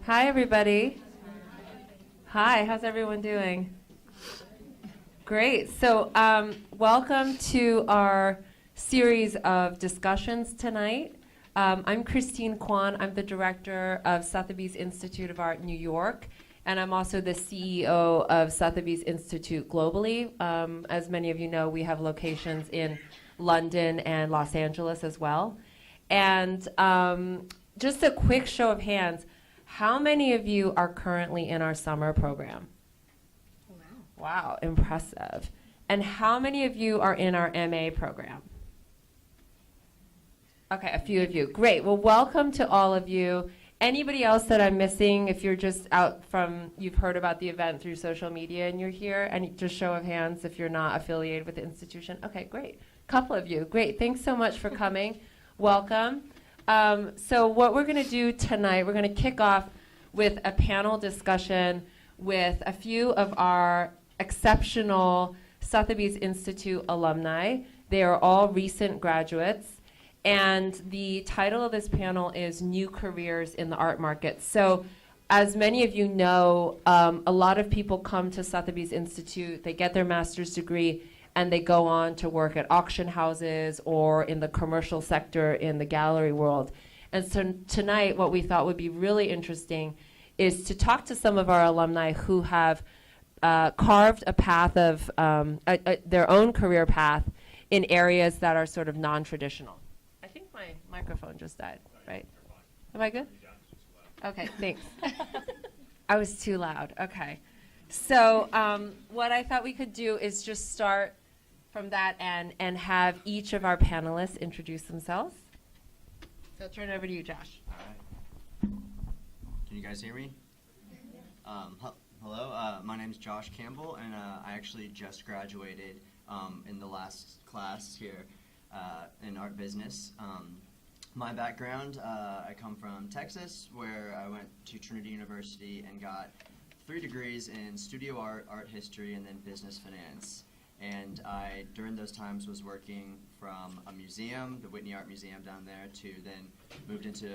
Hi, everybody. Hi, how's everyone doing? Great. So welcome to our series of discussions tonight. I'm Christine Kwan. I'm the director of Sotheby's Institute of Art New York, and I'm also the CEO of Sotheby's Institute globally. As many of you know, we have locations in London and Los Angeles as well. And just a quick show of hands, how many of you are currently in our summer program? Wow, impressive. And how many of you are in our MA program? Okay, a few of you. Great. Well, welcome to all of you. Anybody else that I'm missing, if you're just out from, you've heard about the event through social media and you're here, and just show of hands if you're not affiliated with the institution. Okay, great. Couple of you. Great. Thanks so much for coming. Welcome. So what we're going to do tonight, we're going to kick off with a panel discussion with a few of our exceptional Sotheby's Institute alumni. They are all recent graduates. And the title of this panel is New Careers in the Art Market. So as many of you know, a lot of people come to Sotheby's Institute, they get their master's degree, and they go on to work at auction houses or in the commercial sector in the gallery world. And so tonight, what we thought would be really interesting is to talk to some of our alumni who have carved a path of their own career path in areas that are sort of non-traditional. I think my microphone just died, right? Am I good? Okay, thanks. I was too loud. Okay. So what I thought we could do is just start from that end and have each of our panelists introduce themselves. So I'll turn it over to you, Josh. All right. Can you guys hear me? Hello, my name is Josh Campbell, and I actually just graduated in the last class here in art business. My background, I come from Texas, where I went to Trinity University and got 3 degrees in studio art, art history, and then business finance. And I, during those times, was working from a museum, the Whitney Art Museum down there, to then moved into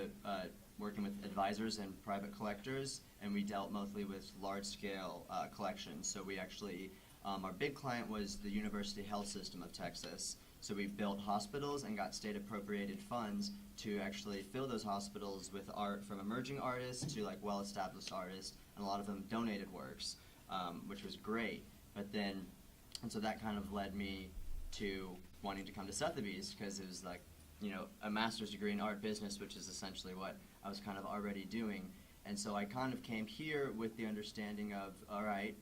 working with advisors and private collectors, and we dealt mostly with large-scale collections. So we actually, our big client was the University Health System of Texas. So we built hospitals and got state-appropriated funds to actually fill those hospitals with art from emerging artists to like well-established artists, and a lot of them donated works, which was great. But then, and so that kind of led me to wanting to come to Sotheby's, because it was like, you know, a master's degree in art business, which is essentially what I was kind of already doing. And so I kind of came here with the understanding of, all right,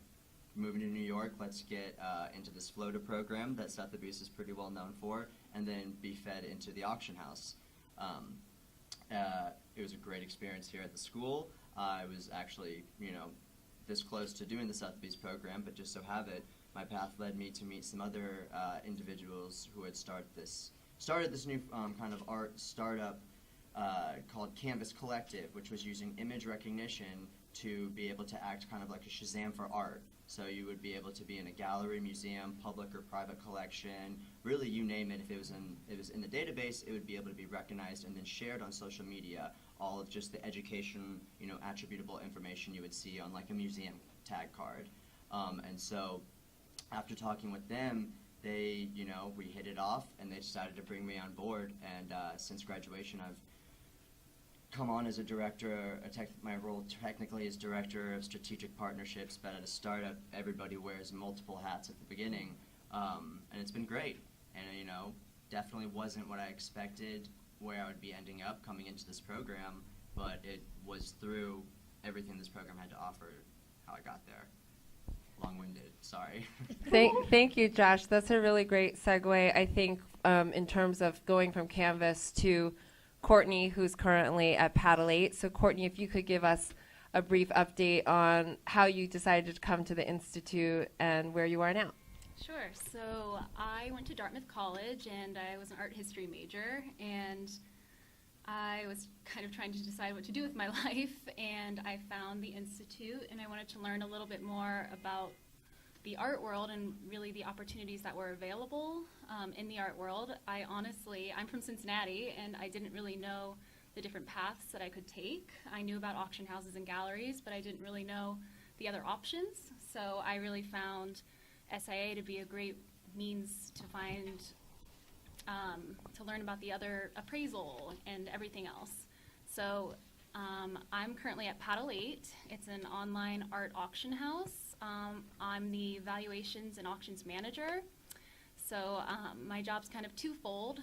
moving to New York, let's get into this floater program that Sotheby's is pretty well known for, and then be fed into the auction house. It was a great experience here at the school. I was actually, you know, this close to doing the Sotheby's program, but just so have it, my path led me to meet some other individuals who had started this new kind of art startup called Canvas Collective, which was using image recognition to be able to act kind of like a Shazam for art. So you would be able to be in a gallery, museum, public or private collection, really you name it. If it was in the database, it would be able to be recognized and then shared on social media. All of just the education, you know, attributable information you would see on like a museum tag card. And so after talking with them, they, you know, we hit it off, and they decided to bring me on board. And since graduation, I've come on as a director. My role technically is director of strategic partnerships, but at a startup, everybody wears multiple hats at the beginning, and it's been great. And you know, definitely wasn't what I expected where I would be ending up coming into this program, but it was through everything this program had to offer how I got there. Long-winded, sorry. Thank you, Josh. That's a really great segue, I think, in terms of going from Canvas to Courtney, who's currently at PANELISTS. So Courtney, if you could give us a brief update on how you decided to come to the Institute and where you are now. Sure. So I went to Dartmouth College, and I was an art history major, and I was kind of trying to decide what to do with my life, and I found the Institute, and I wanted to learn a little bit more about the art world and really the opportunities that were available in the art world. I'm from Cincinnati, and I didn't really know the different paths that I could take. I knew about auction houses and galleries, but I didn't really know the other options. So I really found SIA to be a great means to find, to learn about the other appraisal and everything else. So I'm currently at Paddle 8. It's an online art auction house. I'm the Valuations and Auctions Manager. So my job's kind of twofold.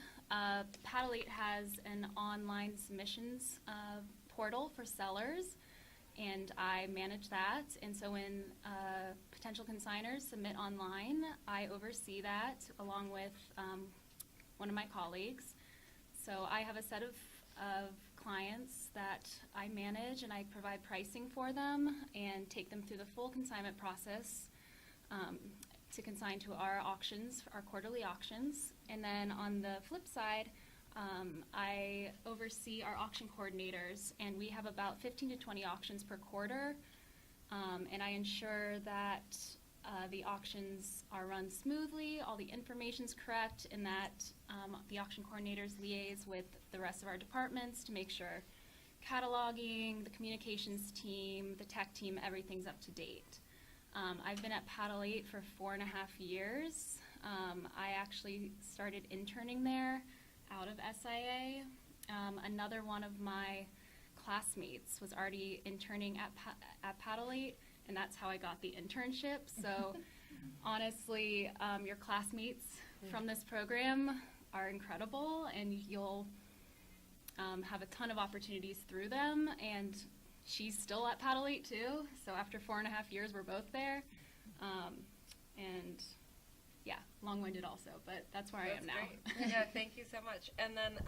Paddle 8 has an online submissions portal for sellers, and I manage that. And so when potential consigners submit online, I oversee that along with one of my colleagues. So I have a set of clients that I manage, and I provide pricing for them and take them through the full consignment process to consign to our auctions, our quarterly auctions. And then on the flip side, I oversee our auction coordinators, and we have about 15 to 20 auctions per quarter, and I ensure that the auctions are run smoothly, all the information's correct, and that the auction coordinators liaise with the rest of our departments to make sure cataloging, the communications team, the tech team, everything's up to date. I've been at Paddle 8 for 4.5 years. I actually started interning there out of SIA. Another one of my classmates was already interning at Paddle 8, and that's how I got the internship. So honestly, your classmates from this program are incredible, and you'll have a ton of opportunities through them. And she's still at Paddle 8 too, so after 4.5 years, we're both there. And yeah, long-winded also, but that's where I am now. Great. Yeah, thank you so much. And then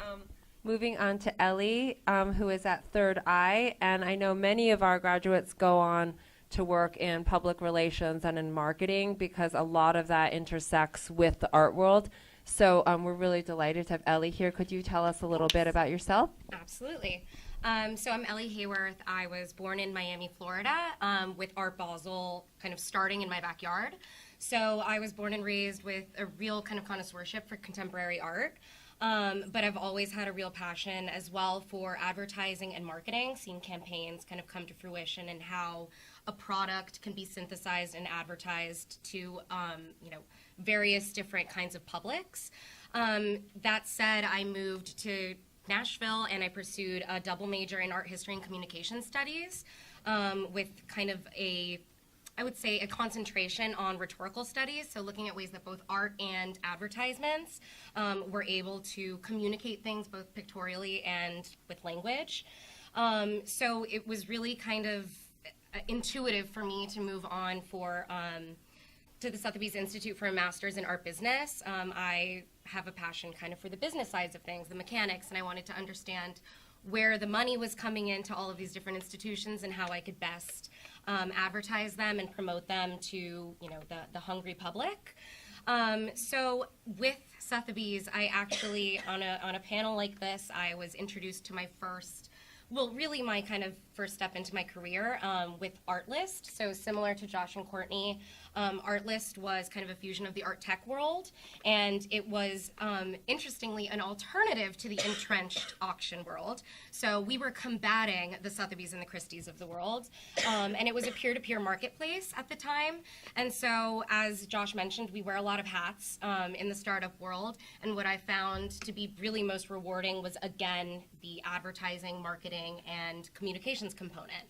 moving on to Ellie, who is at Third Eye, and I know many of our graduates go on to work in public relations and in marketing because a lot of that intersects with the art world. So we're really delighted to have Ellie here. Could you tell us a little bit about yourself? Absolutely. So I'm Ellie Hayworth. I was born in Miami, Florida, with Art Basel kind of starting in my backyard. So I was born and raised with a real kind of connoisseurship for contemporary art. But I've always had a real passion as well for advertising and marketing, seeing campaigns kind of come to fruition and how a product can be synthesized and advertised to, various different kinds of publics. That said, I moved to Nashville, and I pursued a double major in art history and communication studies with kind of I would say a concentration on rhetorical studies, so looking at ways that both art and advertisements were able to communicate things both pictorially and with language. So it was really kind of intuitive for me to move on to the Sotheby's Institute for a master's in art business. I have a passion kind of for the business sides of things, the mechanics, and I wanted to understand where the money was coming into all of these different institutions and how I could best advertise them and promote them to the hungry public. So with Sotheby's, I actually, on a panel like this, I was introduced to my my kind of first step into my career with Artlist. So similar to Josh and Courtney, Artlist was kind of a fusion of the art tech world, and it was, interestingly, an alternative to the entrenched auction world. So we were combating the Sotheby's and the Christie's of the world, and it was a peer-to-peer marketplace at the time. And so, as Josh mentioned, we wear a lot of hats in the startup world, and what I found to be really most rewarding was, again, the advertising, marketing, and communications component.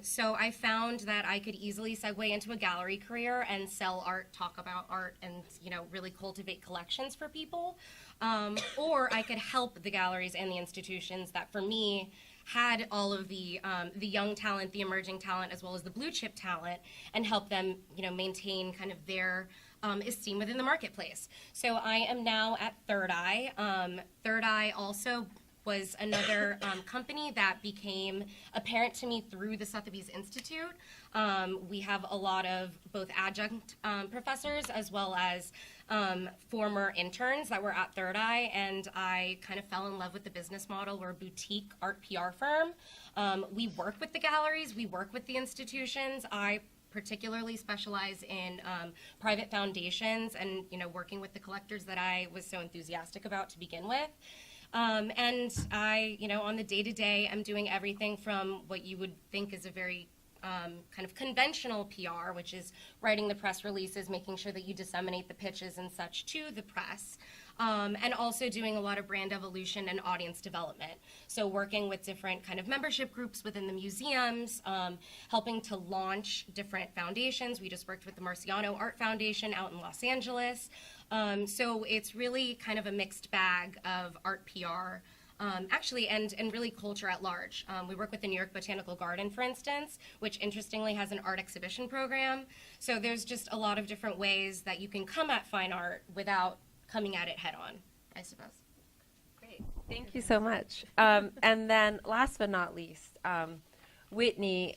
So I found that I could easily segue into a gallery career and sell art, talk about art, and really cultivate collections for people. Or I could help the galleries and the institutions that, for me, had all of the young talent, the emerging talent, as well as the blue chip talent, and help them maintain kind of their esteem within the marketplace. So I am now at Third Eye. Third Eye also was another company that became apparent to me through the Sotheby's Institute. We have a lot of both adjunct professors as well as former interns that were at Third Eye, and I kind of fell in love with the business model. We're a boutique art PR firm. We work with the galleries, we work with the institutions. I particularly specialize in private foundations and working with the collectors that I was so enthusiastic about to begin with. And I, on the day-to-day, I'm doing everything from what you would think is a very kind of conventional PR, which is writing the press releases, making sure that you disseminate the pitches and such to the press, and also doing a lot of brand evolution and audience development. So working with different kind of membership groups within the museums, helping to launch different foundations. We just worked with the Marciano Art Foundation out in Los Angeles. So it's really kind of a mixed bag of art PR, actually, and really culture at large. We work with the New York Botanical Garden, for instance, which interestingly has an art exhibition program. So there's just a lot of different ways that you can come at fine art without coming at it head on, I suppose. Great. Thank you so much. And then last but not least, Whitney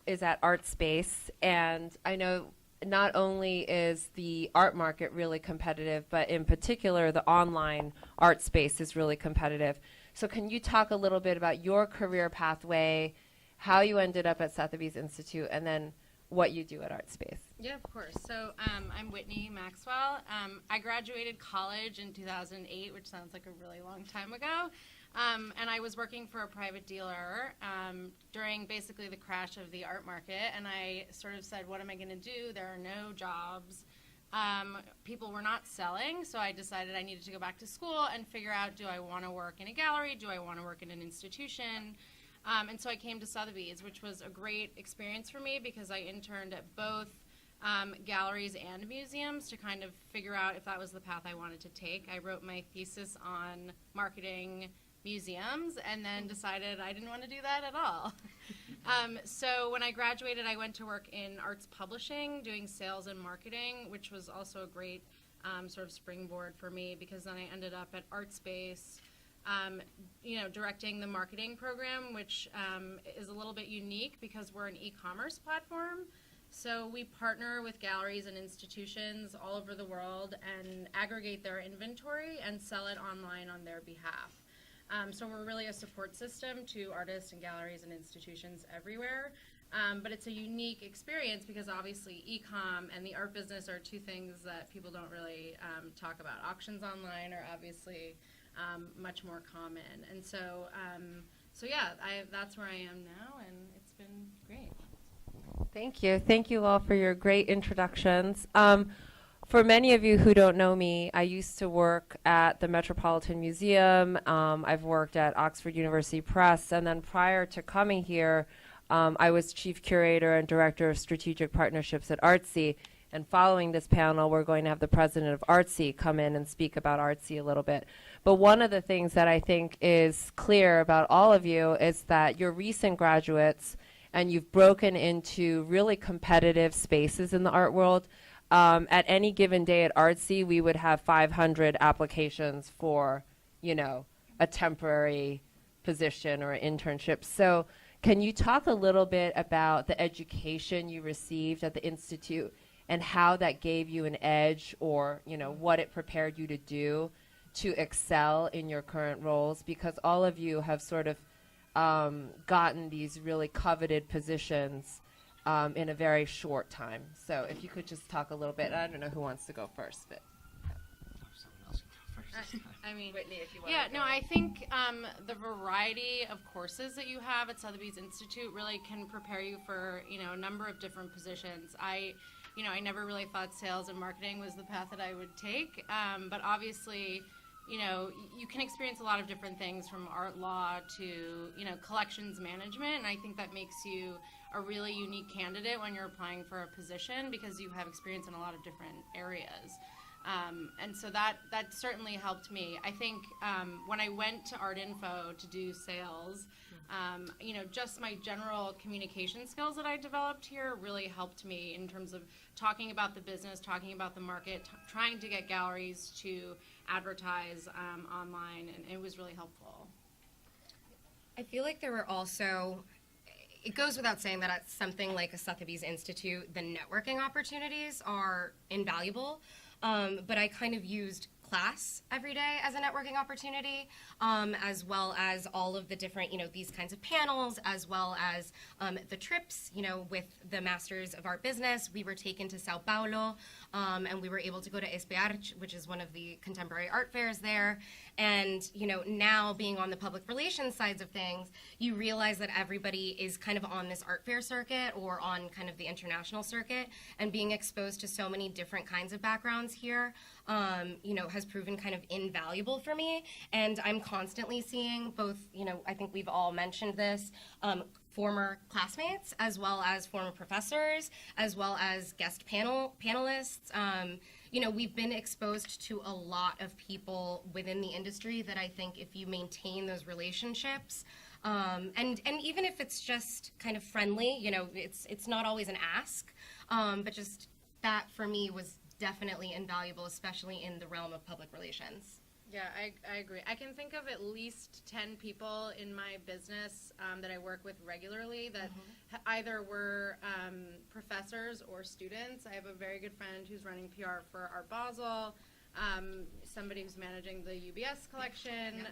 is at Artspace, and I know not only is the art market really competitive, but in particular the online art space is really competitive. So can you talk a little bit about your career pathway, how you ended up at Sotheby's Institute, and then what you do at Artspace? Yeah, of course. So I'm Whitney Maxwell. I graduated college in 2008, which sounds like a really long time ago. And I was working for a private dealer during basically the crash of the art market. And I sort of said, what am I going to do? There are no jobs. People were not selling. So I decided I needed to go back to school and figure out, do I want to work in a gallery? Do I want to work in an institution? And so I came to Sotheby's, which was a great experience for me because I interned at both galleries and museums to kind of figure out if that was the path I wanted to take. I wrote my thesis on marketing museums and then decided I didn't want to do that at all. So when I graduated, I went to work in arts publishing, doing sales and marketing, which was also a great sort of springboard for me because then I ended up at Artspace, directing the marketing program, which is a little bit unique because we're an e-commerce platform. So we partner with galleries and institutions all over the world and aggregate their inventory and sell it online on their behalf. So we're really a support system to artists and galleries and institutions everywhere. But it's a unique experience because obviously e-com and the art business are two things that people don't really talk about. Auctions online are obviously much more common. And so, that's where I am now, and it's been great. Thank you. Thank you all for your great introductions. For many of you who don't know me, I used to work at the Metropolitan Museum. I've worked at Oxford University Press, and then prior to coming here, I was Chief Curator and Director of Strategic Partnerships at Artsy. And following this panel, we're going to have the president of Artsy come in and speak about Artsy a little bit. But one of the things that I think is clear about all of you is that you're recent graduates, and you've broken into really competitive spaces in the art world. At any given day at Artsy, we would have 500 applications for, a temporary position or an internship. So can you talk a little bit about the education you received at the Institute and how that gave you an edge or, what it prepared you to do to excel in your current roles? Because all of you have sort of gotten these really coveted positions in a very short time. So if you could just talk a little bit. I don't know who wants to go first, but Someone else can go first. I mean, Whitney, if you want. yeah, no, I think the variety of courses that you have at Sotheby's Institute really can prepare you for, a number of different positions. I never really thought sales and marketing was the path that I would take, but obviously, you can experience a lot of different things from art law to, collections management, and I think that makes you a really unique candidate when you're applying for a position because you have experience in a lot of different areas. And so that certainly helped me. I think when I went to Art Info to do sales, just my general communication skills that I developed here really helped me in terms of talking about the business, talking about the market, trying to get galleries to advertise online, and it was really helpful. I feel like there were also, it goes without saying that at something like a Sotheby's Institute, the networking opportunities are invaluable, but I kind of used class every day as a networking opportunity, as well as all of the different, these kinds of panels, as well as the trips, with the Masters of Art Business. We were taken to Sao Paulo, and we were able to go to Espear, which is one of the contemporary art fairs there. And, you know, now being on the public relations sides of things, you realize that everybody is kind of on this art fair circuit or on kind of the international circuit, and being exposed to so many different kinds of backgrounds here, you know, has proven kind of invaluable for me. And I'm constantly seeing both, you know, I think we've all mentioned this, former classmates, as well as former professors, as well as guest panelists. You know, we've been exposed to a lot of people within the industry that I think if you maintain those relationships, and even if it's just kind of friendly, you know, it's not always an ask, but just that for me was definitely invaluable, especially in the realm of public relations. Yeah, I agree. I can think of at least 10 people in my business that I work with regularly that either were professors or students. I have a very good friend who's running PR for Art Basel, somebody who's managing the UBS collection.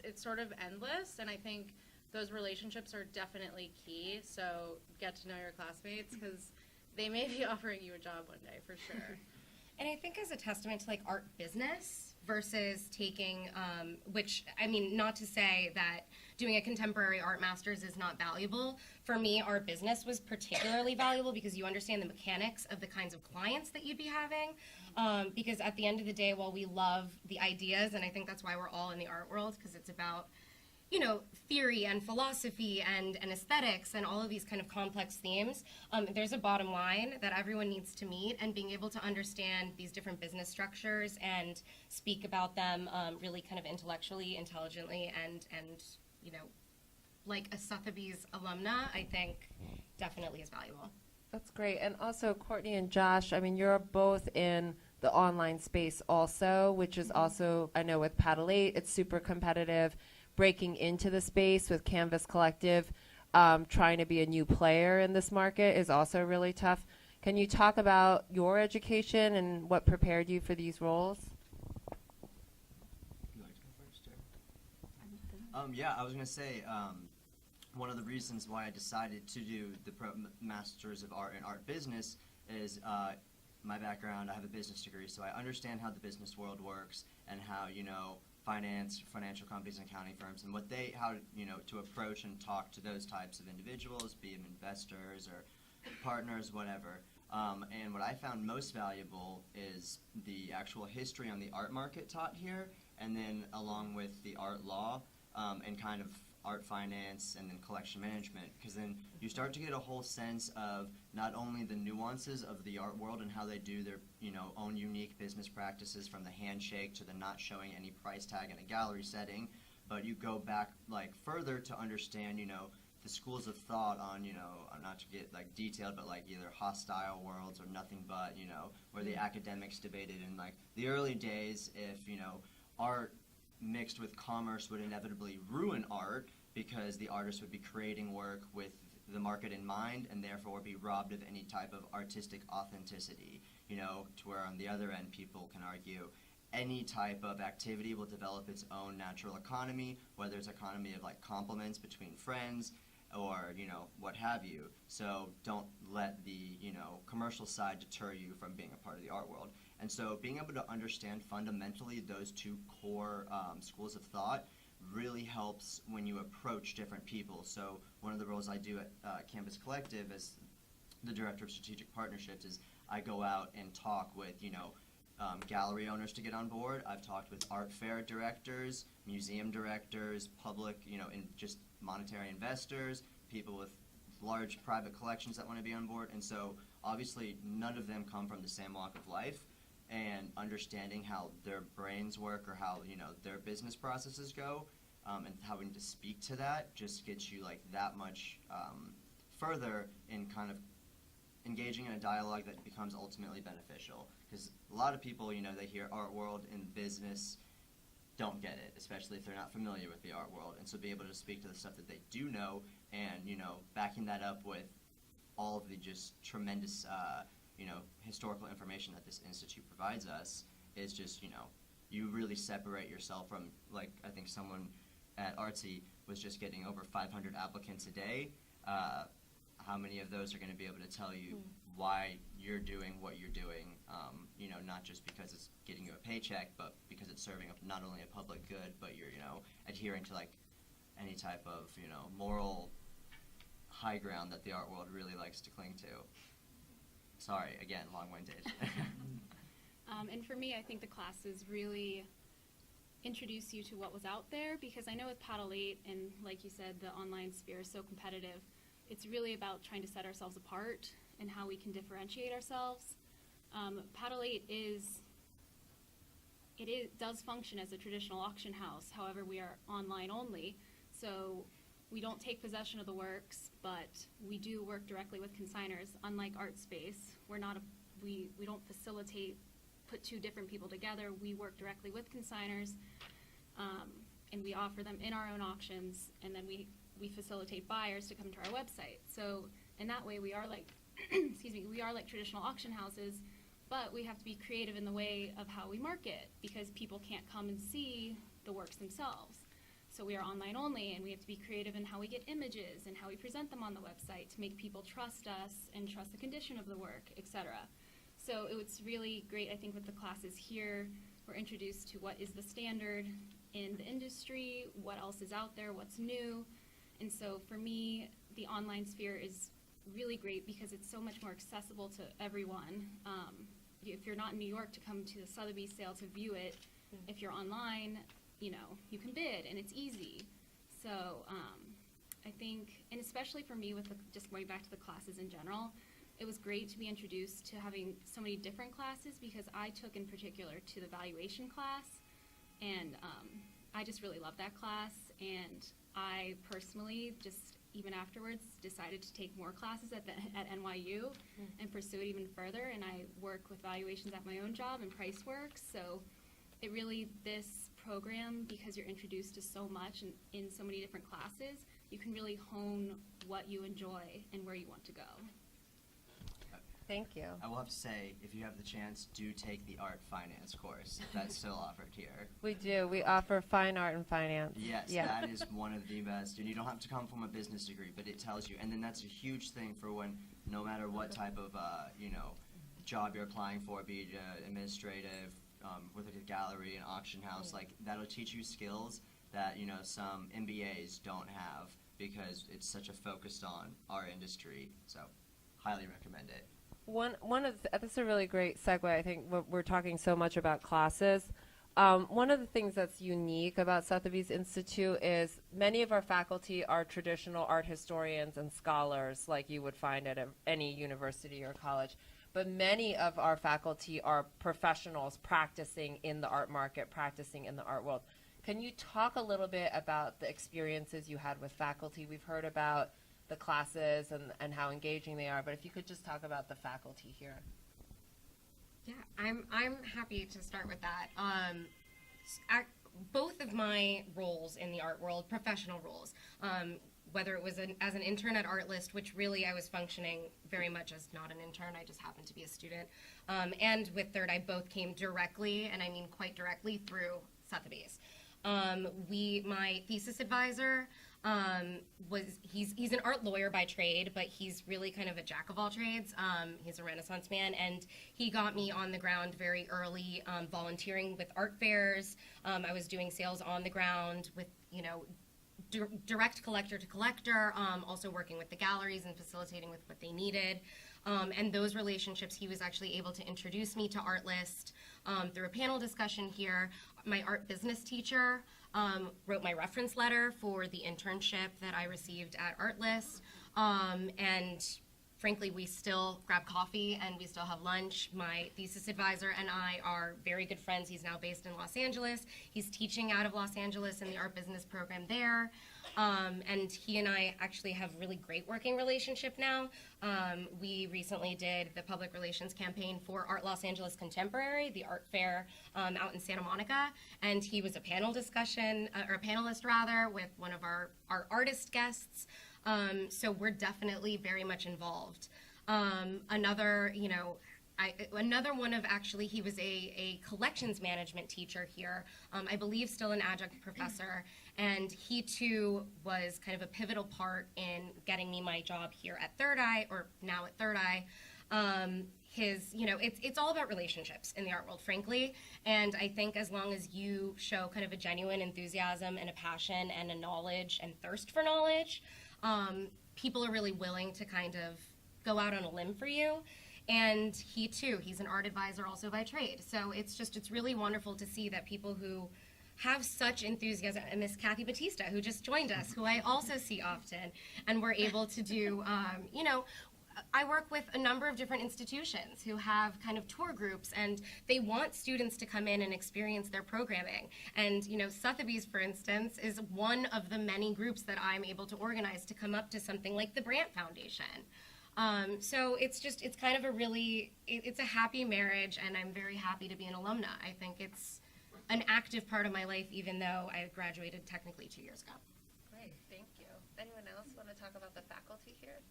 It's sort of endless, and I think those relationships are definitely key. So get to know your classmates, because they may be offering you a job one day, for sure. And I think as a testament to like art business versus taking, which, I mean, not to say that doing a contemporary art master's is not valuable. For me, art business was particularly valuable because you understand the mechanics of the kinds of clients that you'd be having. Because at the end of the day, while we love the ideas, and I think that's why we're all in the art world, because it's about, you know, theory and philosophy and aesthetics and all of these kind of complex themes, there's a bottom line that everyone needs to meet, and being able to understand these different business structures and speak about them really kind of intellectually, intelligently, and you know, like a Sotheby's alumna, I think definitely is valuable. That's great. And also, Courtney and Josh, I mean, you're both in the online space also, which is also, I know with PANELISTS, it's super competitive. Breaking into the space with Canvas Collective, trying to be a new player in this market is also really tough. Can you talk about your education and what prepared you for these roles? You like to go first, or? Yeah, I was going to say, one of the reasons why I decided to do the Masters of Art and Art Business is my background. I have a business degree, so I understand how the business world works and how, you know, finance, financial companies and accounting firms, and what they, how, you know, to approach and talk to those types of individuals, be them investors or partners, whatever. And what I found most valuable is the actual history on the art market taught here, and then along with the art law, and kind of art finance and then collection management, because then you start to get a whole sense of not only the nuances of the art world and how they do their, you know, own unique business practices, from the handshake to the not showing any price tag in a gallery setting, but you go back like further to understand, you know, the schools of thought on, you know, not to get like detailed, but like either hostile worlds or nothing but, you know, where the academics debated in like the early days if, you know, art mixed with commerce would inevitably ruin art, because the artist would be creating work with the market in mind and therefore be robbed of any type of artistic authenticity, you know, to where on the other end people can argue any type of activity will develop its own natural economy, whether it's economy of like compliments between friends or, you know, what have you. So don't let the, you know, commercial side deter you from being a part of the art world. And so being able to understand fundamentally those two core schools of thought really helps when you approach different people. So one of the roles I do at Canvas Collective as the Director of Strategic Partnerships is I go out and talk with, you know, gallery owners to get on board. I've talked with art fair directors, museum directors, public, you know, and just monetary investors, people with large private collections that want to be on board. And so obviously none of them come from the same walk of life, and understanding how their brains work or how, you know, their business processes go, and having to speak to that just gets you like that much further in kind of engaging in a dialogue that becomes ultimately beneficial. Because a lot of people, you know, they hear art world and business, don't get it, especially if they're not familiar with the art world. And so be able to speak to the stuff that they do know, and, you know, backing that up with all of the just tremendous you know, historical information that this institute provides us is just, you know, you really separate yourself from, like, I think someone at Artsy was just getting over 500 applicants a day. how many of those are going to be able to tell you why you're doing what you're doing, you know, not just because it's getting you a paycheck, but because it's serving not only a public good, but you're, you know, adhering to like any type of, you know, moral high ground that the art world really likes to cling to. Sorry, again, long-winded. And for me, I think the classes really introduce you to what was out there, because I know with Paddle 8, and like you said, the online sphere is so competitive, it's really about trying to set ourselves apart and how we can differentiate ourselves. Paddle 8 does function as a traditional auction house, however we are online only, so we don't take possession of the works, but we do work directly with consigners. Unlike Artspace, we don't facilitate, put two different people together. We work directly with consigners, and we offer them in our own auctions, and then we facilitate buyers to come to our website. So in that way, we are like, excuse me, we are like traditional auction houses, but we have to be creative in the way of how we market, because people can't come and see the works themselves. So we are online only, and we have to be creative in how we get images and how we present them on the website to make people trust us and trust the condition of the work, etc. So it's really great, I think, with the classes here. We're introduced to what is the standard in the industry, what else is out there, what's new. And so for me, the online sphere is really great because it's so much more accessible to everyone. If you're not in New York, to come to the Sotheby sale to view it. If you're online, you know, you can bid, and it's easy. So I think, and especially for me, with just going back to the classes in general, it was great to be introduced to having so many different classes, because I took in particular to the valuation class, and I just really loved that class, and I personally just, even afterwards, decided to take more classes at NYU and pursue it even further, and I work with valuations at my own job and price work, so it really, this program, because you're introduced to so much in so many different classes, you can really hone what you enjoy and where you want to go. Thank you. I will have to say, if you have the chance, do take the art finance course. That's still offered here. We do. We offer fine art and finance. Yes, Yeah. that is one of the best. And you don't have to come from a business degree, but it tells you. And then that's a huge thing for when, no matter what type of, you know, job you're applying for, be it administrative, with a gallery, an auction house, like that'll teach you skills that, you know, some MBAs don't have, because it's such a focus on our industry. So, highly recommend it. That's a really great segue. I think we're talking so much about classes. One of the things that's unique about Sotheby's Institute is many of our faculty are traditional art historians and scholars, like you would find at any university or college. But many of our faculty are professionals practicing in the art market, practicing in the art world. Can you talk a little bit about the experiences you had with faculty? We've heard about the classes and how engaging they are, but if you could just talk about the faculty here. Yeah, I'm happy to start with that. Both of my roles in the art world, professional roles, whether it was as an intern at Artlist, which really I was functioning very much as not an intern, I just happened to be a student, and with Third Eye, both came directly, and I mean quite directly, through Sotheby's. My thesis advisor, he's an art lawyer by trade, but he's really kind of a jack of all trades. He's a Renaissance man, and he got me on the ground very early, volunteering with art fairs. I was doing sales on the ground with, you know, direct collector to collector, also working with the galleries and facilitating with what they needed. And those relationships, he was actually able to introduce me to Artlist through a panel discussion here. My art business teacher wrote my reference letter for the internship that I received at Artlist. And frankly, we still grab coffee and we still have lunch. My thesis advisor and I are very good friends. He's now based in Los Angeles. He's teaching out of Los Angeles in the art business program there. And he and I actually have really great working relationship now. We recently did the public relations campaign for Art Los Angeles Contemporary, the art fair out in Santa Monica, and he was a panelist rather, with one of our artist guests. So we're definitely very much involved. Another, you know, another one of, actually, he was a collections management teacher here, I believe still an adjunct professor, and he too was kind of a pivotal part in getting me my job here at Third Eye, or now at Third Eye. It's all about relationships in the art world, frankly, and I think as long as you show kind of a genuine enthusiasm and a passion and a knowledge and thirst for knowledge, people are really willing to kind of go out on a limb for you. And he too, he's an art advisor also by trade. So it's really wonderful to see that people who have such enthusiasm, and Miss Kathy Batista, who just joined us, who I also see often, and we're able to do, I work with a number of different institutions who have kind of tour groups, and they want students to come in and experience their programming. And, Sotheby's, for instance, is one of the many groups that I'm able to organize to come up to something like the Brandt Foundation. So it's kind of it's a happy marriage, and I'm very happy to be an alumna. I think it's an active part of my life, even though I graduated technically 2 years ago. Great, thank you. Anyone else want to talk about the faculty here?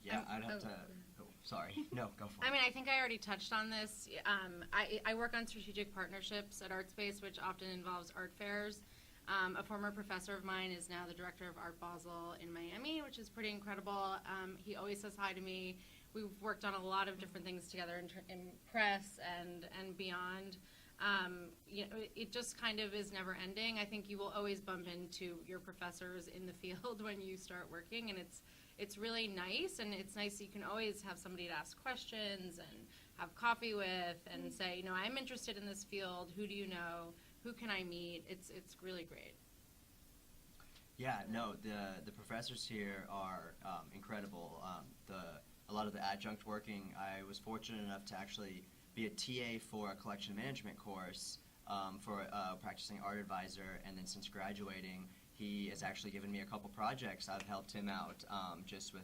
Yeah, I'd have to. Oh, sorry. No, go for it. I mean, I think I already touched on this. I work on strategic partnerships at Artspace, which often involves art fairs. A former professor of mine is now the director of Art Basel in Miami, which is pretty incredible. He always says hi to me. We've worked on a lot of different things together in press and beyond. It just kind of is never ending. I think you will always bump into your professors in the field when you start working, and it's really nice, and it's nice you can always have somebody to ask questions and have coffee with and say, I'm interested in this field. Who do you know? Who can I meet? It's really great. Yeah, no, the professors here are incredible. A lot of the adjunct working, I was fortunate enough to actually be a TA for a collection management course for a practicing art advisor, and then since graduating, he has actually given me a couple projects. I've helped him out just with,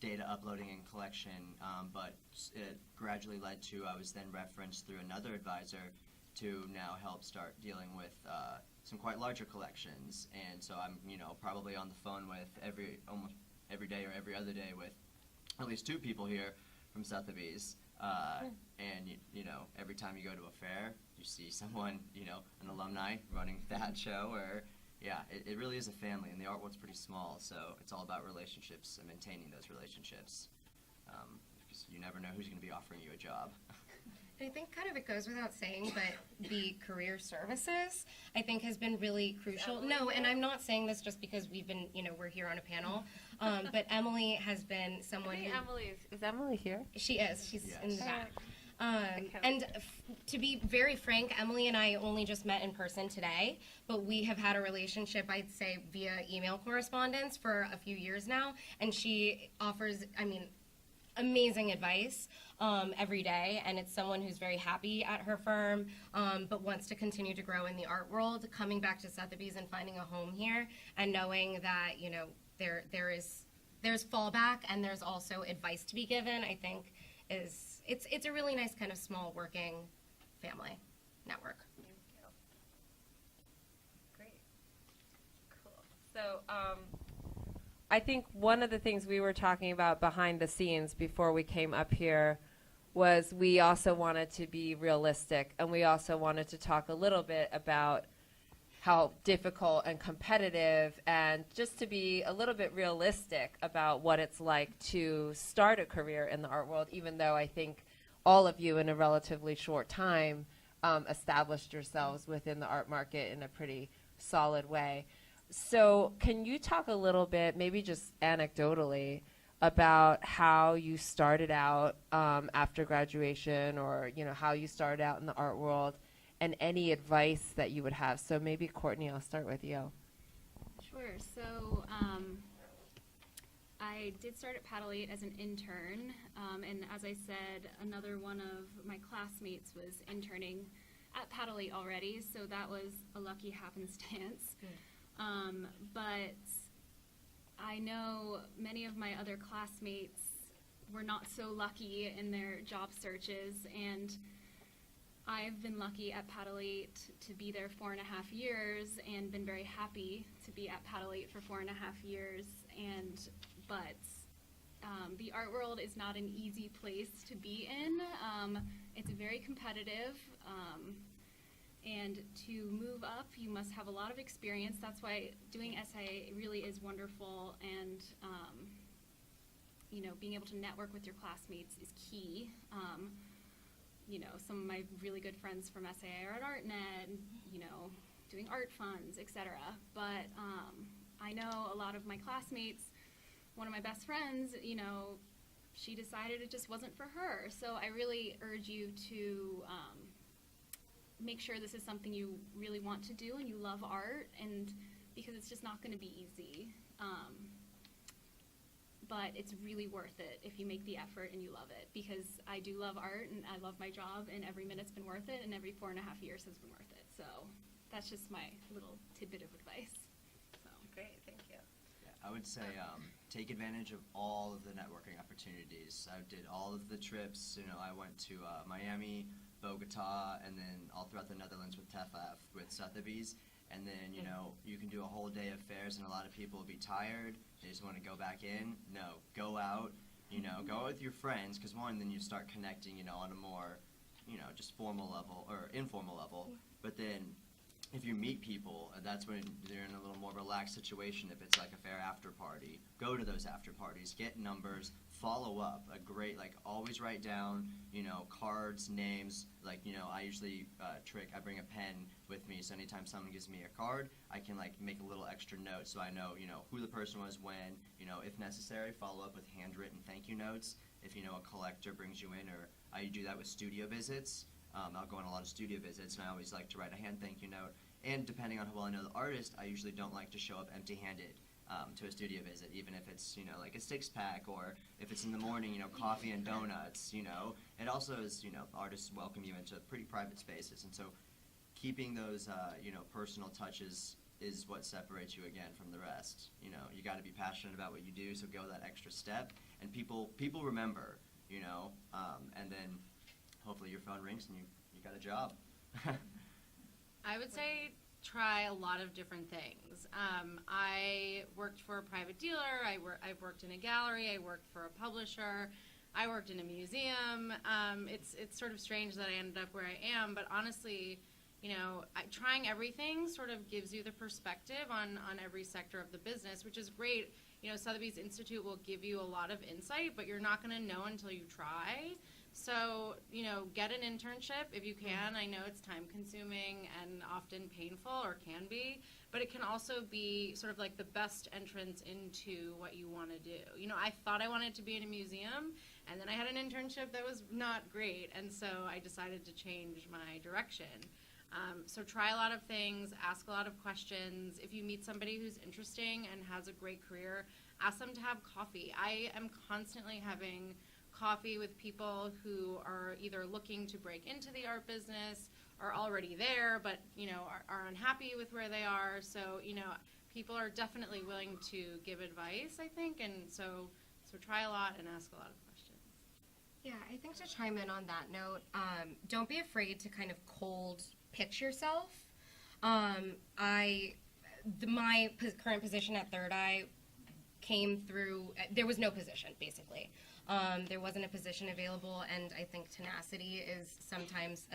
data uploading and collection, but it gradually led to, I was then referenced through another advisor to now help start dealing with some quite larger collections. And so I'm, probably on the phone with almost every day or every other day with at least 2 people here from Sotheby's. And, every time you go to a fair, you see someone, an alumni running that show, or, yeah, it really is a family, and the art world's pretty small, so it's all about relationships and maintaining those relationships. Because you never know who's going to be offering you a job. I think kind of it goes without saying, but the career services, I think, has been really crucial. No, and I'm not saying this just because we've been, we're here on a panel, but Emily has been someone who... Is Emily here? She is. She's Yes. in the back. And to be very frank, Emily and I only just met in person today, but we have had a relationship, I'd say, via email correspondence for a few years now, and she offers, amazing advice every day, and it's someone who's very happy at her firm, but wants to continue to grow in the art world. Coming back to Sotheby's and finding a home here, and knowing that there's fallback and there's also advice to be given, I think it's a really nice kind of small working family network. Thank you. Great. Cool. So, I think one of the things we were talking about behind the scenes before we came up here was we also wanted to be realistic, and we also wanted to talk a little bit about how difficult and competitive, and just to be a little bit realistic about what it's like to start a career in the art world, even though I think all of you in a relatively short time established yourselves within the art market in a pretty solid way. So can you talk a little bit, maybe just anecdotally, about how you started out after graduation, or how you started out in the art world, and any advice that you would have? So maybe Courtney, I'll start with you. Sure. So I did start at Paddle 8 as an intern, and as I said, another one of my classmates was interning at Paddle 8 already, so that was a lucky happenstance. But I know many of my other classmates were not so lucky in their job searches, and I've been lucky at Paddle 8 to be there 4.5 years, and been very happy to be at Paddle 8 for 4.5 years. But The art world is not an easy place to be in. It's very competitive, and to move up, you must have a lot of experience. That's why doing SIA really is wonderful, and being able to network with your classmates is key. Some of my really good friends from SIA are at ArtNet, doing art funds, etc. But I know a lot of my classmates. One of my best friends, she decided it just wasn't for her. So I really urge you to make sure this is something you really want to do and you love art, and because it's just not going to be easy. But it's really worth it if you make the effort and you love it, because I do love art and I love my job, and every minute's been worth it, and every 4.5 years has been worth it. So that's just my little tidbit of advice. So. Great, thank you. I would say take advantage of all of the networking opportunities. I did all of the trips. I went to Miami, Bogota, and then all throughout the Netherlands with TEFAF, with Sotheby's. And then, you can do a whole day of fairs, and a lot of people will be tired. They just want to go back in. No, go out, go out with your friends, because then you start connecting, on a more, just formal level or informal level. But then if you meet people, that's when they're in a little more relaxed situation. If it's like a fair after party, go to those after parties, get numbers, follow up. A great, always write down, cards, names. I usually I bring a pen with me, so anytime someone gives me a card, I can make a little extra note so I know, who the person was when, if necessary, follow up with handwritten thank you notes. If, a collector brings you in, or I do that with studio visits. I'll go on a lot of studio visits, and I always like to write a hand thank you note. And depending on how well I know the artist, I usually don't like to show up empty-handed to a studio visit, even if it's, like a six-pack, or if it's in the morning, coffee and donuts, It also is, artists welcome you into pretty private spaces. And so keeping those, personal touches is what separates you, again, from the rest. You got to be passionate about what you do, so go that extra step. And people remember, and then hopefully your phone rings and you got a job. I would say try a lot of different things. I worked for a private dealer. I've worked in a gallery. I worked for a publisher. I worked in a museum. It's sort of strange that I ended up where I am, but honestly, trying everything sort of gives you the perspective on every sector of the business, which is great. Sotheby's Institute will give you a lot of insight, but you're not going to know until you try. So, get an internship if you can. I know it's time-consuming and often painful, or can be, but it can also be sort of like the best entrance into what you want to do. I thought I wanted to be in a museum, and then I had an internship that was not great, and so I decided to change my direction. So try a lot of things, ask a lot of questions. If you meet somebody who's interesting and has a great career, ask them to have coffee. I am constantly having coffee with people who are either looking to break into the art business or already there, but are unhappy with where they are. So people are definitely willing to give advice, I think, and so try a lot and ask a lot of questions. Yeah, I think to chime in on that note, don't be afraid to kind of cold pitch yourself. My current position at Third Eye came through, there was no position, basically. There wasn't a position available, and I think tenacity is sometimes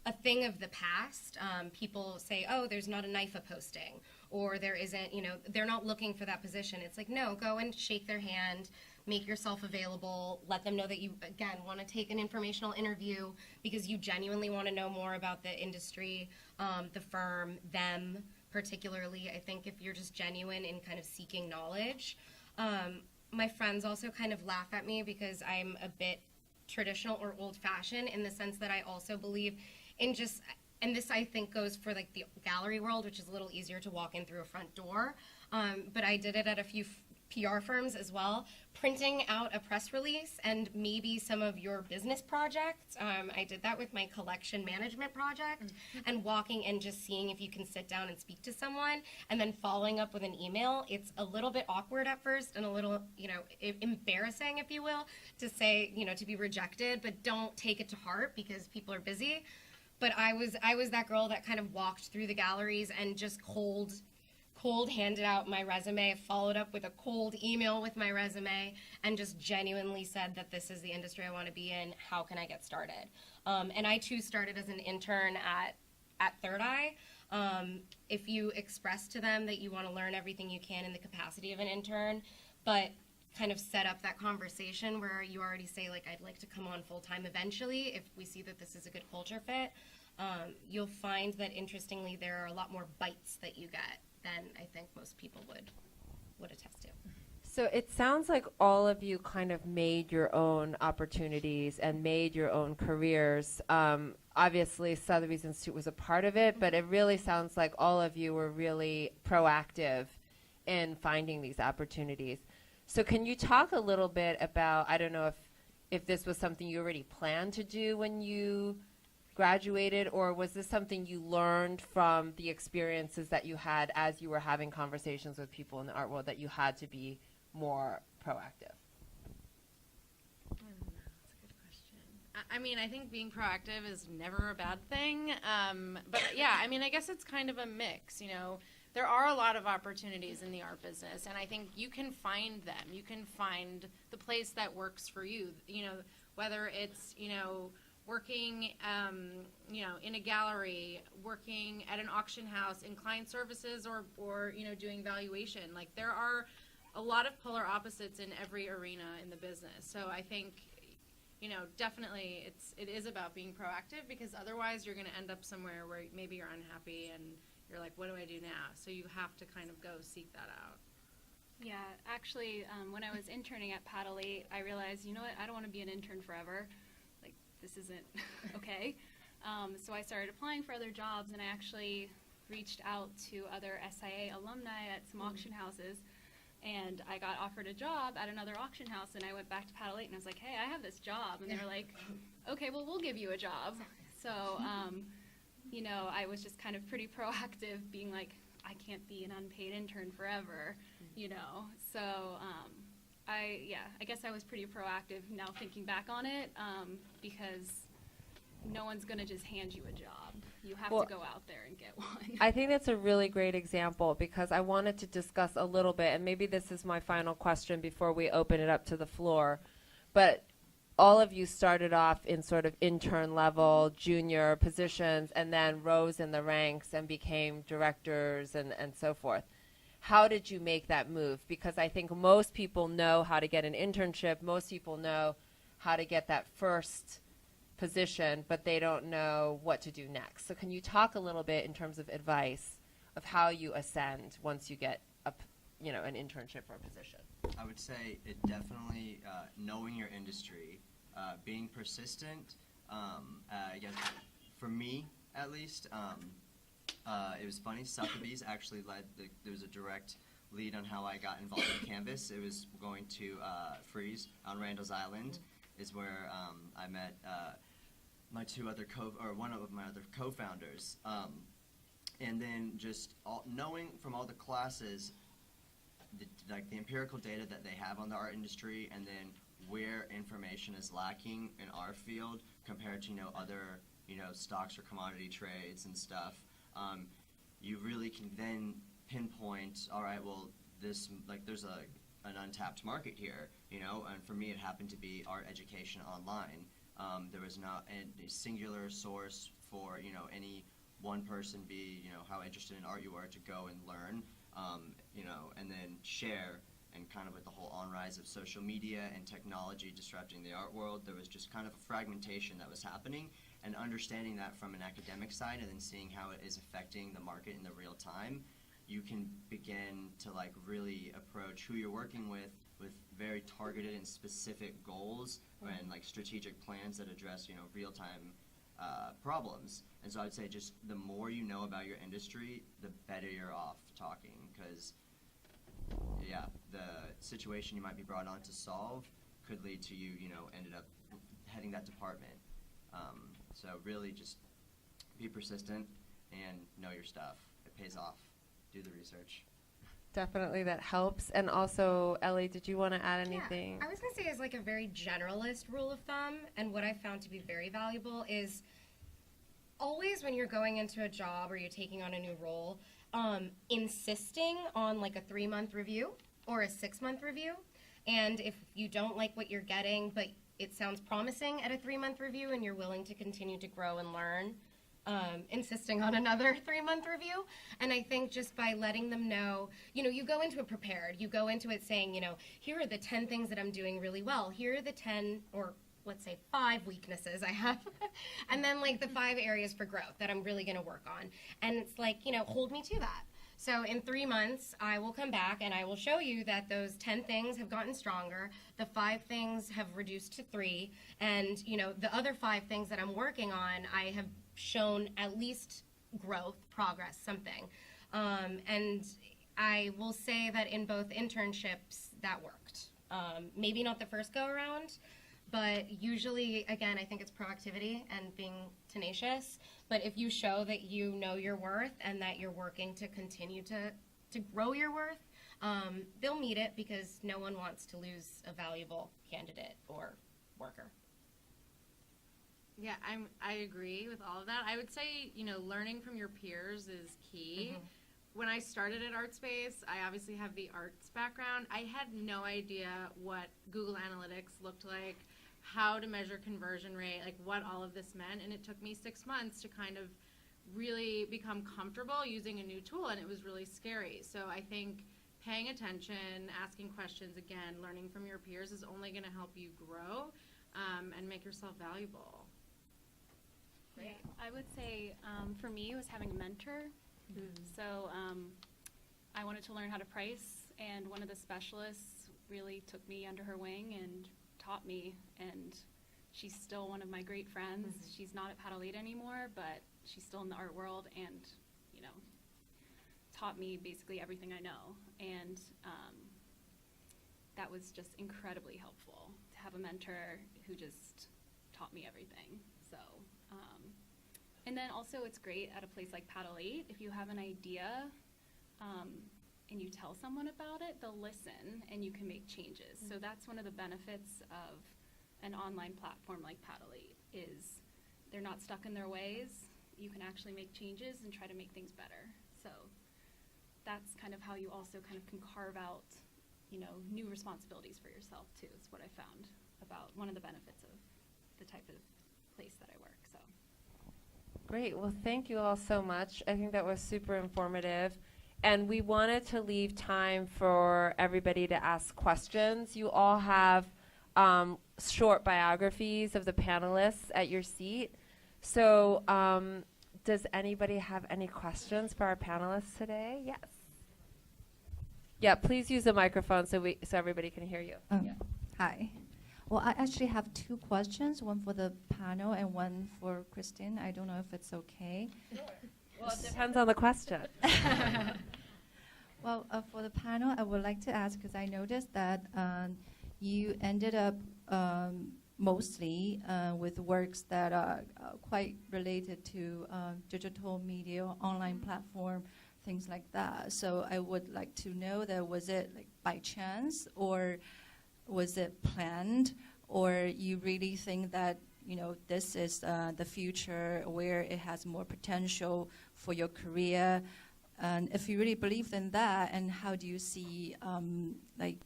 a thing of the past. People say, oh, there's not a NIFA posting, or there isn't, they're not looking for that position. It's like, no, go and shake their hand, make yourself available, let them know that you, again, want to take an informational interview because you genuinely want to know more about the industry, the firm, them particularly. I think if you're just genuine in kind of seeking knowledge. My friends also kind of laugh at me because I'm a bit traditional or old-fashioned in the sense that I also believe in just, and this I think goes for like the gallery world, which is a little easier to walk in through a front door, but I did it at a few PR firms as well, printing out a press release and maybe some of your business projects. I did that with my collection management project, and walking and just seeing if you can sit down and speak to someone, and then following up with an email. It's a little bit awkward at first and a little, embarrassing, if you will, to say, to be rejected, but don't take it to heart because people are busy. But I was that girl that kind of walked through the galleries and just cold cold handed out my resume, followed up with a cold email with my resume, and just genuinely said that this is the industry I want to be in. How can I get started? And I too started as an intern at Third Eye. If you express to them that you want to learn everything you can in the capacity of an intern, but kind of set up that conversation where you already say, like, I'd like to come on full-time eventually if we see that this is a good culture fit, you'll find that, interestingly, there are a lot more bites that you get than I think most people would attest to. So it sounds like all of you kind of made your own opportunities and made your own careers. Obviously, Sotheby's Institute was a part of it, but it really sounds like all of you were really proactive in finding these opportunities. So can you talk a little bit about, I don't know if this was something you already planned to do when you graduated, or was this something you learned from the experiences that you had as you were having conversations with people in the art world that you had to be more proactive? I don't know. That's a good question. I mean, I think being proactive is never a bad thing. But yeah, I mean, I guess it's kind of a mix, you know. There are a lot of opportunities in the art business, and I think you can find them. You can find the place that works for you, you know, whether it's, you know, working, you know, in a gallery, working at an auction house, in client services, or you know, doing valuation. Like, there are a lot of polar opposites in every arena in the business. So I think, you know, definitely it is about being proactive, because otherwise you're going to end up somewhere where maybe you're unhappy and you're like, what do I do now? So you have to kind of go seek that out. Yeah, actually, when I was interning at PANELISTS, I realized, you know what, I don't want to be an intern forever. Like, this isn't okay. So I started applying for other jobs, and I actually reached out to other SIA alumni at some auction houses, and I got offered a job at another auction house, and I went back to PANELISTS, and I was like, hey, I have this job. And they were like, okay, well, we'll give you a job. So, you know, I was just kind of pretty proactive, being like, I can't be an unpaid intern forever, you know. So I guess I was pretty proactive now thinking back on it, because no one's going to just hand you a job. You have to go out there and get one. I think that's a really great example, because I wanted to discuss a little bit, and maybe this is my final question before we open it up to the floor, but all of you started off in sort of intern level, junior positions, and then rose in the ranks and became directors and so forth. How did you make that move? Because I think most people know how to get an internship. Most people know how to get that first position, but they don't know what to do next. So can you talk a little bit in terms of advice of how you ascend once you get an internship or a position? I would say it definitely knowing your industry, being persistent. I guess for me, at least, it was funny. Sotheby's actually there was a direct lead on how I got involved in Canvas. It was going to Freeze on Randall's Island, is where I met my one of my other co-founders, and then just knowing from all the classes. The empirical data that they have on the art industry, and then where information is lacking in our field compared to other stocks or commodity trades and stuff, you really can then pinpoint, all right, well, there's an untapped market here, and for me it happened to be art education online. There was not a singular source for any one person, be how interested in art you are, to go and learn. And then share, and kind of with the whole on-rise of social media and technology disrupting the art world, there was just kind of a fragmentation that was happening, and understanding that from an academic side and then seeing how it is affecting the market in the real time, you can begin to really approach who you're working with very targeted and specific goals and strategic plans that address real-time problems. And so I'd say just the more you know about your industry, the better you're off talking, because the situation you might be brought on to solve could lead to you ended up heading that department. So really just be persistent and know your stuff. It pays off. Do the research. Definitely, that helps. And also, Ellie, did you want to add anything? Yeah, I was going to say, as a very generalist rule of thumb, and what I found to be very valuable is always when you're going into a job or you're taking on a new role, insisting on like a 3-month review or a 6-month review. And if you don't like what you're getting, but it sounds promising at a 3-month review and you're willing to continue to grow and learn, insisting on another 3-month review. And I think just by letting them know, you go into it prepared. You go into it saying, here are the 10 things that I'm doing really well. Here are the 10, or let's say 5 weaknesses I have. And then like the 5 areas for growth that I'm really going to work on. And it's like, hold me to that. So in 3 months, I will come back and I will show you that those 10 things have gotten stronger, the 5 things have reduced to 3, and the other 5 things that I'm working on, I have shown at least growth, progress, something. And I will say that in both internships, that worked. Maybe not the first go around, but usually, again, I think it's proactivity and being tenacious. But if you show that you know your worth and that you're working to continue to grow your worth, they'll meet it because no one wants to lose a valuable candidate or worker. Yeah, I agree with all of that. I would say, learning from your peers is key. Mm-hmm. When I started at Artspace, I obviously have the arts background. I had no idea what Google Analytics looked like, how to measure conversion rate, like what all of this meant. And it took me 6 months to kind of really become comfortable using a new tool, and it was really scary. So I think paying attention, asking questions, again, learning from your peers is only going to help you grow and make yourself valuable. Yeah, I would say for me it was having a mentor. So I wanted to learn how to price, and one of the specialists really took me under her wing and taught me, and she's still one of my great friends. She's not at PANELISTS anymore, but she's still in the art world, and taught me basically everything I know, and that was just incredibly helpful to have a mentor who just taught me everything. So and then also it's great at a place like PANELISTS, if you have an idea and you tell someone about it, they'll listen and you can make changes. So that's one of the benefits of an online platform like PANELISTS, is they're not stuck in their ways. You can actually make changes and try to make things better. So that's kind of how you also kind of can carve out, new responsibilities for yourself too, is what I found about one of the benefits of the type of place that I work. So. Great. Well, thank you all so much. I think that was super informative. And we wanted to leave time for everybody to ask questions. You all have short biographies of the panelists at your seat. So does anybody have any questions for our panelists today? Yes. Yeah, please use the microphone so everybody can hear you. Yeah. Hi. Well, I actually have 2 questions, one for the panel and one for Christine. I don't know if it's okay. Sure. Well, it depends on the question. Well, for the panel, I would like to ask, because I noticed that you ended up mostly with works that are quite related to digital media, online platform, things like that. So I would like to know that, was it like by chance, or was it planned, or you really think that this is the future where it has more potential for your career? And if you really believe in that, and how do you see like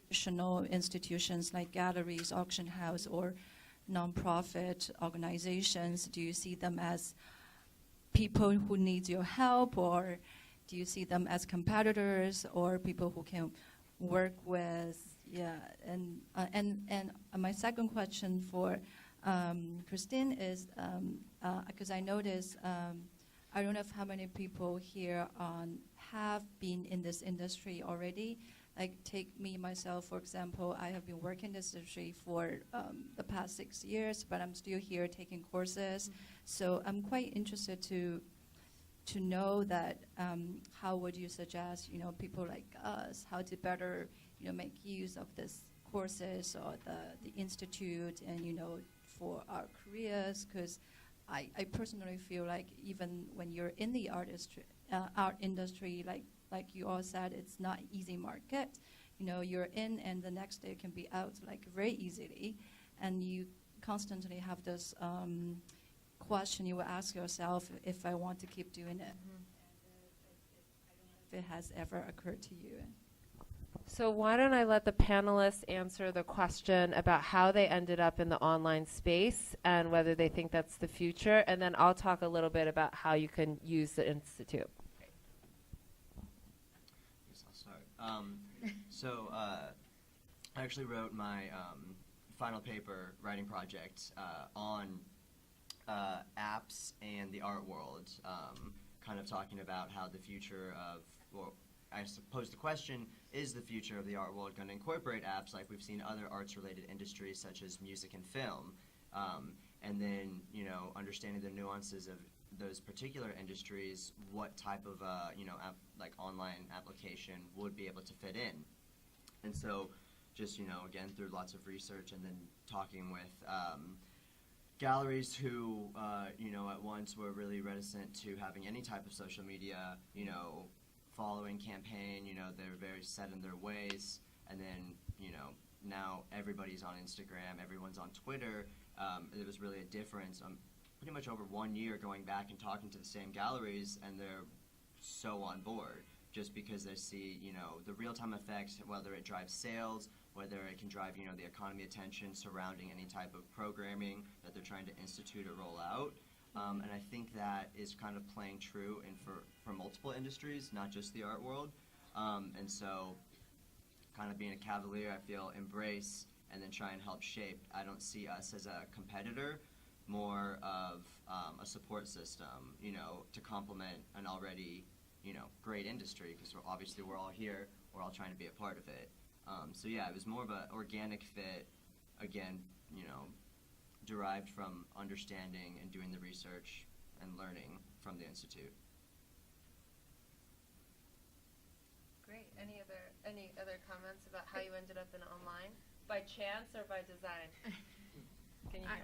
traditional institutions like galleries, auction house, or nonprofit organizations? Do you see them as people who need your help, or do you see them as competitors, or people who can work with? Yeah, and my second question for Christine is, because I noticed, I don't know how many people here have been in this industry already. Like, take me, myself, for example, I have been working in this industry for the past 6 years, but I'm still here taking courses. So I'm quite interested to know that how would you suggest, people like us, how to better, make use of this courses or the institute, and, for our careers, because I personally feel like even when you're in the art industry, like you all said, it's not easy market. You're in and the next day can be out like very easily, and you constantly have this question you will ask yourself, if I want to keep doing it. if it has ever occurred to you. So why don't I let the panelists answer the question about how they ended up in the online space and whether they think that's the future, and then I'll talk a little bit about how you can use the Institute. Yes, I'll start. So I actually wrote my final paper writing project on apps and the art world, kind of talking about how the future of, well, I suppose the question, is the future of the art world going to incorporate apps like we've seen other arts-related industries such as music and film? And then, you know, understanding the nuances of those particular industries, what type of, you know, like online application would be able to fit in. And so just, you know, again, through lots of research and then talking with galleries who, you know, at once were really reticent to having any type of social media, you know, following campaign, you know, they're very set in their ways, and then, you know, now everybody's on Instagram, everyone's on Twitter. It was really a difference. Pretty much over 1 year going back and talking to the same galleries, and they're so on board just because they see, you know, the real-time effects, whether it drives sales, whether it can drive, you know, the economy attention surrounding any type of programming that they're trying to institute or roll out. And I think that is kind of playing true in for multiple industries, not just the art world. And so kind of being a cavalier, I feel, embrace and then try and help shape. I don't see us as a competitor, more of a support system, you know, to complement an already, you know, great industry, because obviously we're all here, we're all trying to be a part of it. So yeah, it was more of an organic fit, again, you know, derived from understanding and doing the research and learning from the Institute. Great. Any other comments about how you ended up in online? By chance or by design?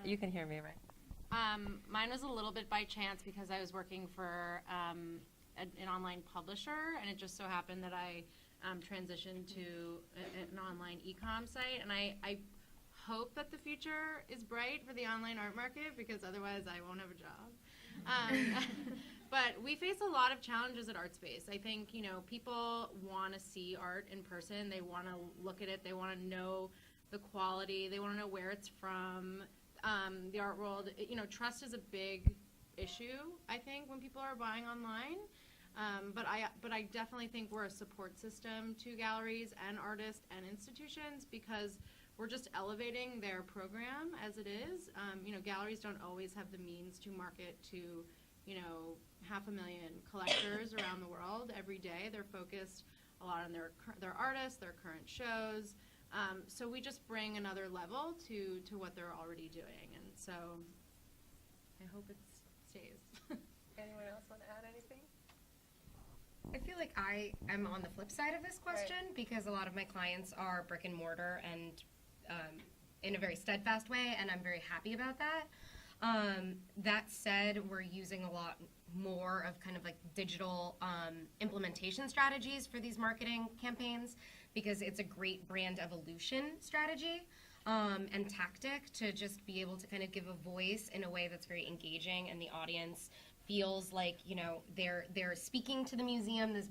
You can hear me, right? Mine was a little bit by chance because I was working for an online publisher, and it just so happened that I transitioned to an online e-com site, and I hope that the future is bright for the online art market, because otherwise I won't have a job. But we face a lot of challenges at Artspace. I think, you know, people want to see art in person. They want to look at it. They want to know the quality. They want to know where it's from. The art world, you know, trust is a big issue, I think, when people are buying online. But I definitely think we're a support system to galleries and artists and institutions, because we're just elevating their program as it is. You know, galleries don't always have the means to market to, you know, 500,000 collectors around the world every day. They're focused a lot on their artists, their current shows. So we just bring another level to what they're already doing, and so I hope it stays. Anyone else want to add anything? I feel like I am on the flip side of this question, because a lot of my clients are brick and mortar and in a very steadfast way, and I'm very happy about that. That said, we're using a lot more of kind of like digital implementation strategies for these marketing campaigns, because it's a great brand evolution strategy and tactic to just be able to kind of give a voice in a way that's very engaging, and the audience feels like, you know, they're speaking to the museum is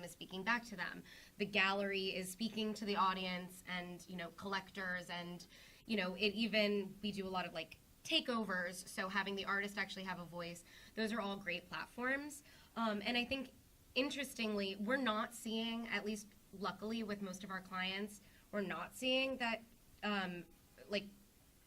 speaking back to them. The gallery is speaking to the audience and, you know, collectors, and, you know, we do a lot of like takeovers, so having the artist actually have a voice. Those are all great platforms. And I think, interestingly, we're not seeing, at least luckily with most of our clients, we're not seeing that like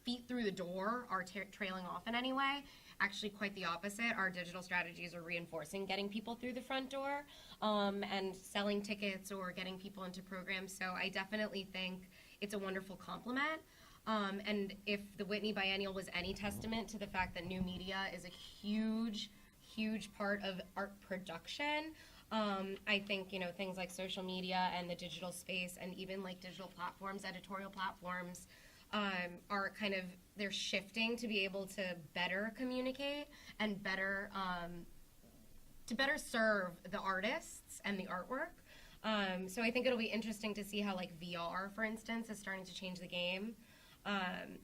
feet through the door are trailing off in any way. Actually, quite the opposite. Our digital strategies are reinforcing getting people through the front door and selling tickets or getting people into programs. So I definitely think it's a wonderful complement. And if the Whitney Biennial was any testament to the fact that new media is a huge, huge part of art production, I think, you know, things like social media and the digital space, and even like digital platforms, editorial platforms, are kind of, they're shifting to be able to better communicate and better, to better serve the artists and the artwork. So I think it'll be interesting to see how like VR, for instance, is starting to change the game.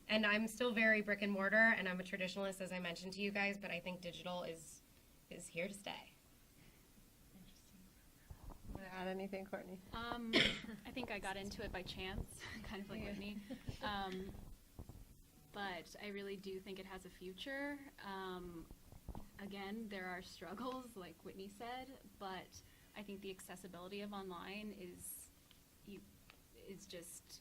And I'm still very brick and mortar, and I'm a traditionalist, as I mentioned to you guys, but I think digital is here to stay. Want add anything, Courtney? I think I got into it by chance, kind of like Whitney. But I really do think it has a future. Again, there are struggles, like Whitney said, but I think the accessibility of online is just,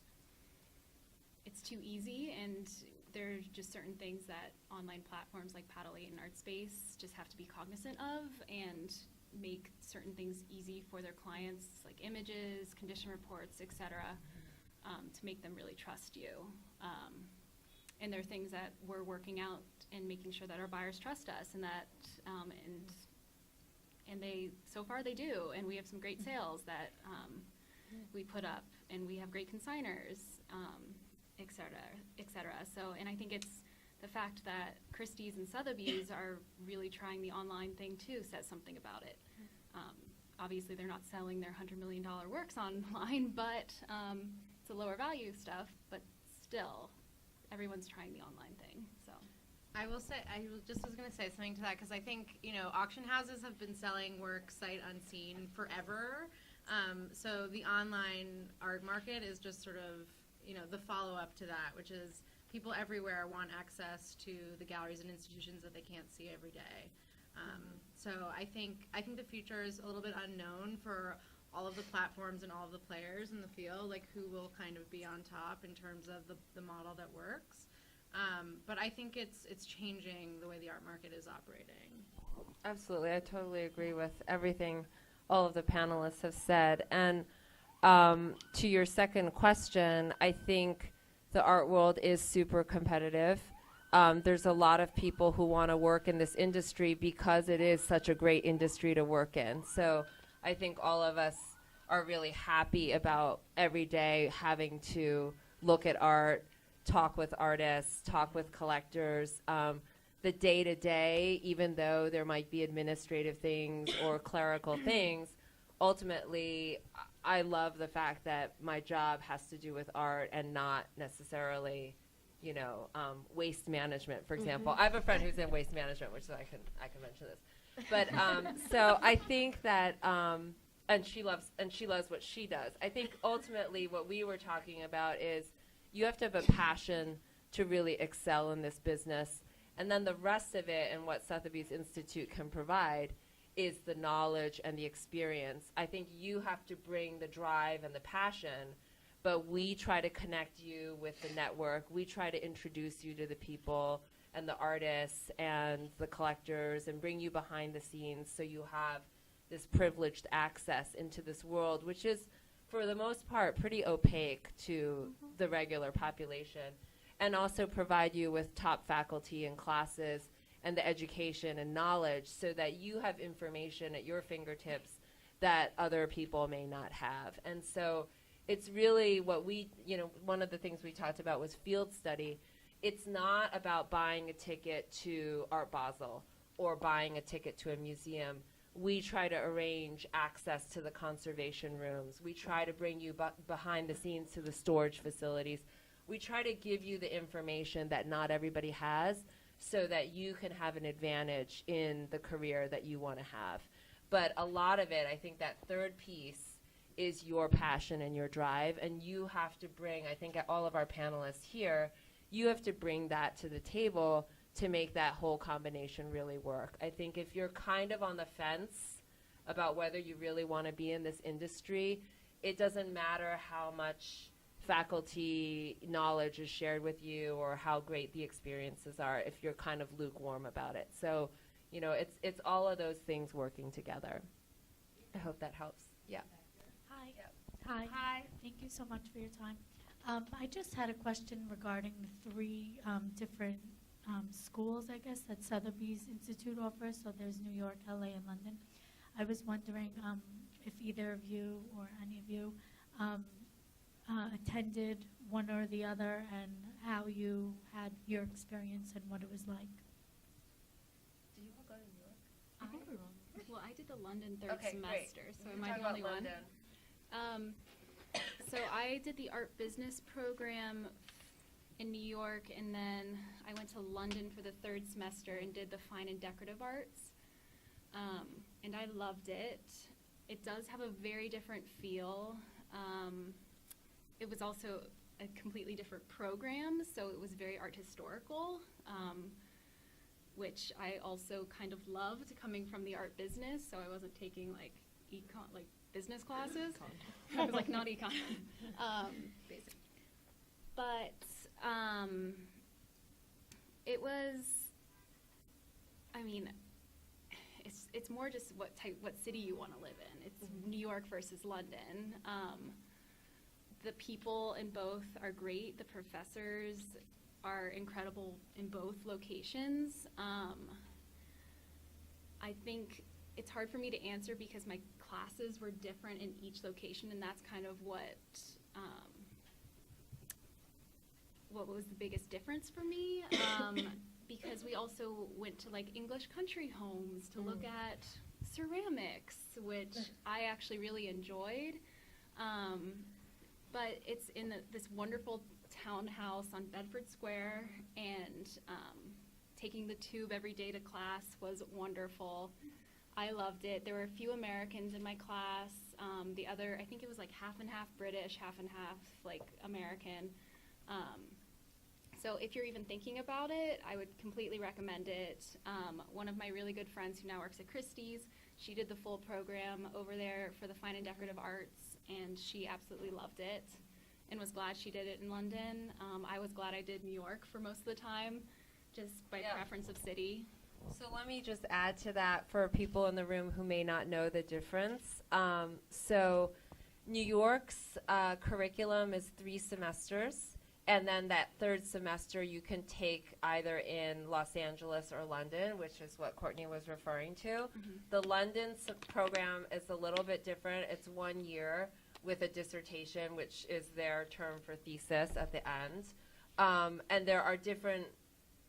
it's too easy, and there's just certain things that online platforms like Paddle8 and Artspace just have to be cognizant of and make certain things easy for their clients, like images, condition reports, etc., to make them really trust you. And there are things that we're working out and making sure that our buyers trust us, and that and they, so far they do, and we have some great sales that we put up, and we have great consigners, et cetera. So, and I think it's the fact that Christie's and Sotheby's are really trying the online thing too says something about it. Obviously, they're not selling their $100 million works online, but it's a lower value stuff, but still, everyone's trying the online thing, so. I will say, just was going to say something to that, because I think, auction houses have been selling work sight unseen forever. So the online art market is just sort of, the follow-up to that, which is people everywhere want access to the galleries and institutions that they can't see every day. So I think the future is a little bit unknown for all of the platforms and all of the players in the field, like who will kind of be on top in terms of the model that works. But I think it's changing the way the art market is operating. Absolutely. I totally agree with everything all of the panelists have said. And to your second question, I think the art world is super competitive. There's a lot of people who want to work in this industry because it is such a great industry to work in. So I think all of us are really happy about every day having to look at art, talk with artists, talk with collectors. The day-to-day, even though there might be administrative things or clerical things, ultimately, I love the fact that my job has to do with art and not necessarily, waste management, for example. I have a friend who's in waste management, which I can mention this. But so I think that, and she loves what she does. I think ultimately what we were talking about is you have to have a passion to really excel in this business. And then the rest of it and what Sotheby's Institute can provide is the knowledge and the experience. I think you have to bring the drive and the passion, but we try to connect you with the network. We try to introduce you to the people and the artists and the collectors and bring you behind the scenes so you have this privileged access into this world, which is, for the most part, pretty opaque to the regular population, and also provide you with top faculty and classes and the education and knowledge so that you have information at your fingertips that other people may not have. And so it's really what we, one of the things we talked about was field study. It's not about buying a ticket to Art Basel or buying a ticket to a museum. We try to arrange access to the conservation rooms. We try to bring you behind the scenes to the storage facilities. We try to give you the information that not everybody has so that you can have an advantage in the career that you want to have. But a lot of it, I think that third piece is your passion and your drive, and you have to bring, I think all of our panelists here, you have to bring that to the table to make that whole combination really work. I think if you're kind of on the fence about whether you really want to be in this industry, it doesn't matter how much faculty knowledge is shared with you or how great the experiences are if you're kind of lukewarm about it. So, it's all of those things working together. I hope that helps. Yeah. Hi. Hi. Hi. Thank you so much for your time. I just had a question regarding the three different schools, I guess, that Sotheby's Institute offers. So there's New York, LA, and London. I was wondering if either of you or any of you attended one or the other, and how you had your experience and what it was like. Did you all go to New York? I think we were all. Well, I did the London third Okay, great. semester, so We am can I talk the only about one? London. So I did the art business program in New York, and then I went to London for the third semester and did the fine and decorative arts. And I loved it. it does have a very different feel. It was also a completely different program, so it was very art historical, which I also kind of loved coming from the art business, so I wasn't taking like business classes. I was like, not econ. But it was, I mean, it's more just what city you want to live in. It's New York versus London. The people in both are great. The professors are incredible in both locations. I think it's hard for me to answer because my classes were different in each location, and that's kind of what was the biggest difference for me. Because we also went to like English country homes to look at ceramics, which I actually really enjoyed. But it's in this wonderful townhouse on Bedford Square, and taking the tube every day to class was wonderful. I loved it. There were a few Americans in my class. The other, I think it was like half and half British, half and half like American. So if you're even thinking about it, I would completely recommend it. One of my really good friends who now works at Christie's, she did the full program over there for the Fine and Decorative Arts, and she absolutely loved it and was glad she did it in London. I was glad I did New York for most of the time, just by preference of city. So let me just add to that for people in the room who may not know the difference. So New York's curriculum is 3 semesters. And then that third semester you can take either in Los Angeles or London, which is what Courtney was referring to. The London program is a little bit different. It's 1 year with a dissertation, which is their term for thesis at the end. And there are different,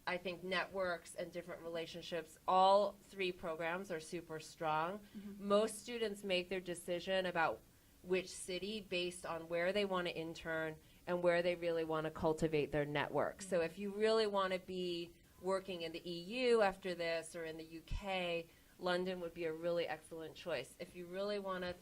I think, networks and different relationships. All 3 programs are super strong. Most students make their decision about which city based on where they want to intern and where they really want to cultivate their network. So if you really want to be working in the EU after this or in the UK, London would be a really excellent choice. If you really want to,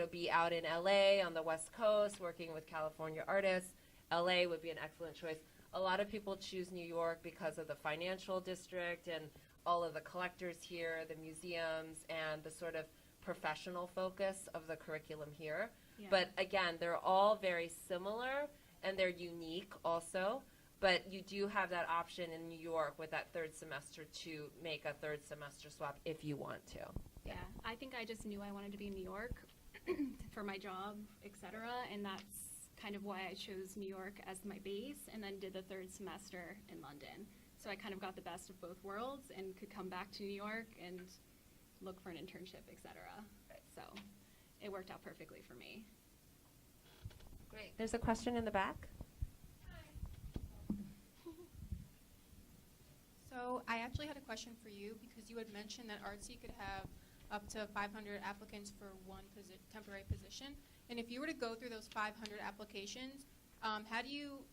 be out in LA on the West Coast working with California artists, LA would be an excellent choice. A lot of people choose New York because of the financial district and all of the collectors here, the museums, and the sort of professional focus of the curriculum here. Yeah. But again, they're all very similar, and they're unique also, but you do have that option in New York with that third semester to make a third semester swap if you want to. Yeah, I think I just knew I wanted to be in New York for my job, etc., and that's kind of why I chose New York as my base and then did the third semester in London. So I kind of got the best of both worlds and could come back to New York and look for an internship, etc. So it worked out perfectly for me. Great. There's a question in the back. So I actually had a question for you because you had mentioned that Artsy could have up to 500 applicants for one temporary position. And if you were to go through those 500 applications, how do you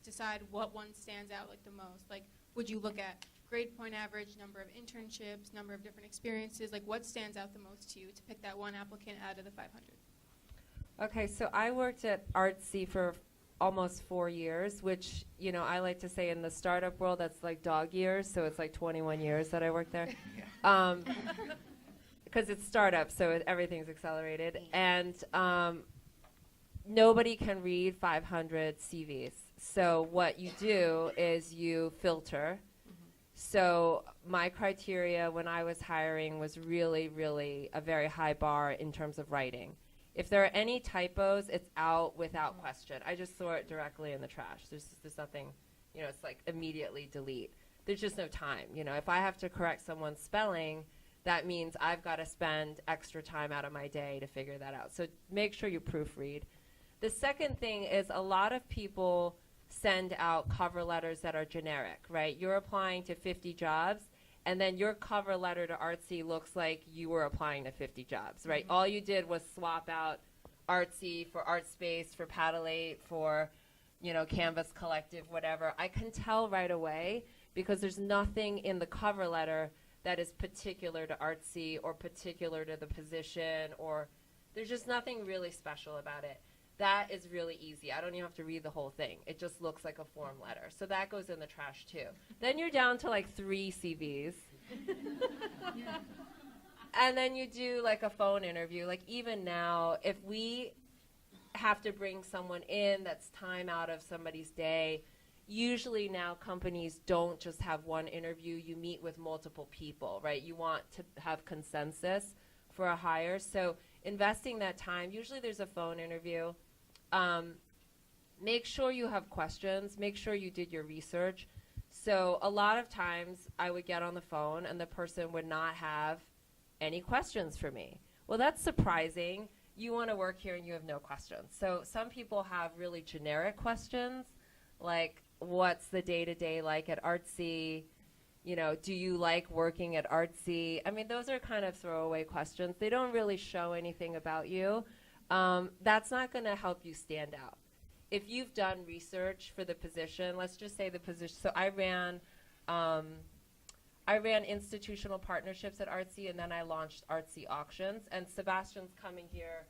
decide what one stands out like the most? Like, would you look at grade point average, number of internships, number of different experiences? Like, what stands out the most to you to pick that one applicant out of the 500? Okay, so I worked at Artsy for almost 4 years, which, I like to say in the startup world, that's like dog years, so it's like 21 years that I worked there. Because it's startup, so everything's accelerated. And nobody can read 500 CVs. So what you do is you filter. So my criteria when I was hiring was really, really a very high bar in terms of writing. If there are any typos, it's out without question. I just throw it directly in the trash. There's nothing, it's like immediately delete. There's just no time. If I have to correct someone's spelling, that means I've got to spend extra time out of my day to figure that out. So make sure you proofread. The second thing is a lot of people send out cover letters that are generic, right? You're applying to 50 jobs, and then your cover letter to Artsy looks like you were applying to 50 jobs, right? All you did was swap out Artsy for Artspace, for PANELISTS, for, Canvas Collective, whatever. I can tell right away because there's nothing in the cover letter that is particular to Artsy or particular to the position, or there's just nothing really special about it. That is really easy. I don't even have to read the whole thing. It just looks like a form letter. So that goes in the trash too. Then you're down to like 3 CVs. And then you do like a phone interview. Like even now, if we have to bring someone in that's time out of somebody's day, usually now companies don't just have one interview. You meet with multiple people, right? You want to have consensus for a hire. So investing that time, usually there's a phone interview. Make sure you have questions. Make sure you did your research. So a lot of times I would get on the phone and the person would not have any questions for me. Well, that's surprising. You want to work here and you have no questions. So some people have really generic questions, like what's the day-to-day like at Artsy? You know, do you like working at Artsy? I mean, those are kind of throwaway questions. They don't really show anything about you. That's not going to help you stand out. If you've done research for the position, let's just say the position. So I ran institutional partnerships at Artsy, and then I launched Artsy Auctions. And Sebastian's coming here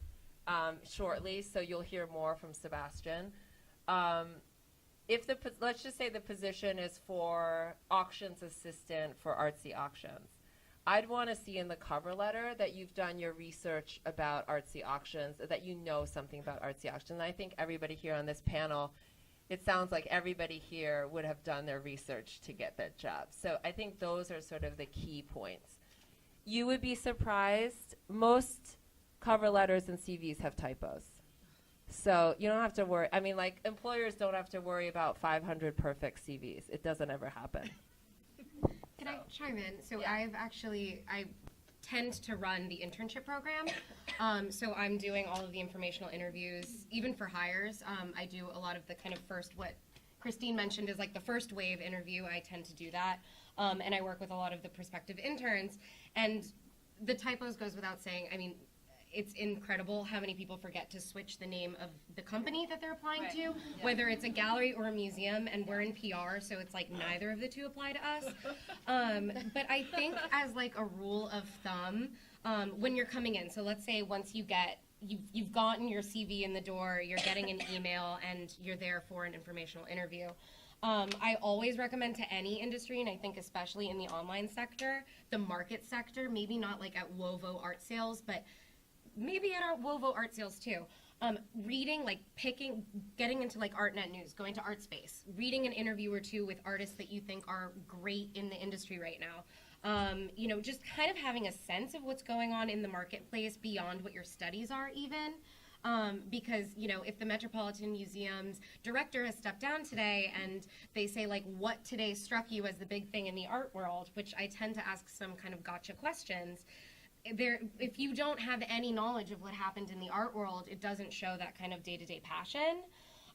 shortly, so you'll hear more from Sebastian. Let's just say the position is for auctions assistant for Artsy Auctions. I'd want to see in the cover letter that you've done your research about Artsy Auctions, that you know something about Artsy Auctions. And I think everybody here on this panel, it sounds like everybody here would have done their research to get that job. So I think those are sort of the key points. You would be surprised, most cover letters and CVs have typos. So you don't have to worry. I mean, like, employers don't have to worry about 500 perfect CVs. It doesn't ever happen. Can I chime in? So Yeah. I tend to run the internship program. So I'm doing all of the informational interviews, even for hires. I do a lot of the kind of first, what Christine mentioned is like the first wave interview. I tend to do that. And I work with a lot of the prospective interns. And the typos goes without saying. I mean, it's incredible how many people forget to switch the name of the company that they're applying to, whether it's a gallery or a museum, and we're in PR, so it's like neither of the two apply to us. But I think as like a rule of thumb, when you're coming in, so let's say once you've gotten your CV in the door, you're getting an email, and you're there for an informational interview. I always recommend to any industry, and I think especially in the online sector, the market sector, maybe not like at WOVO art sales, but maybe at our WOVO art sales too. Reading, like getting into like ArtNet News, going to Artspace, reading an interview or two with artists that you think are great in the industry right now. You know, just kind of having a sense of what's going on in the marketplace beyond what your studies are even. Because, you know, if the Metropolitan Museum's director has stepped down today and they say like what today struck you as the big thing in the art world, which I tend to ask some kind of gotcha questions, if you don't have any knowledge of what happened in the art world, it doesn't show that kind of day-to-day passion.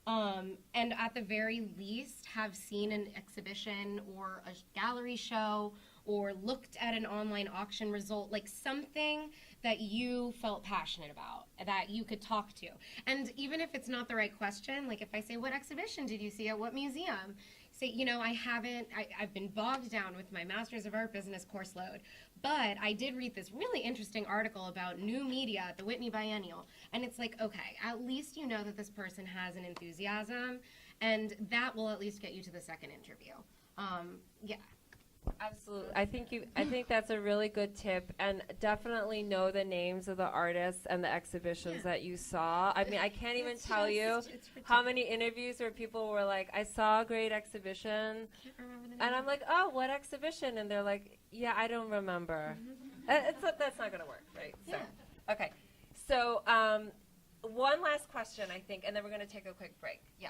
And at the very least, have seen an exhibition or a gallery show or looked at an online auction result, like something that you felt passionate about, that you could talk to. And even if it's not the right question, like if I say, what exhibition did you see at what museum? Say, you know, I've been bogged down with my Masters of Art Business course load, but I did read this really interesting article about new media at the Whitney Biennial, and it's like, okay, at least you know that this person has an enthusiasm, and that will at least get you to the second interview. Yeah. Absolutely. I think that's a really good tip, and definitely know the names of the artists and the exhibitions that you saw. I mean, I can't even tell you how many interviews where people were like, I saw a great exhibition, and I'm like, oh, what exhibition? And they're like, yeah, I don't remember. That's not going to work, right? So, okay. So one last question, I think, and then we're going to take a quick break. Yeah.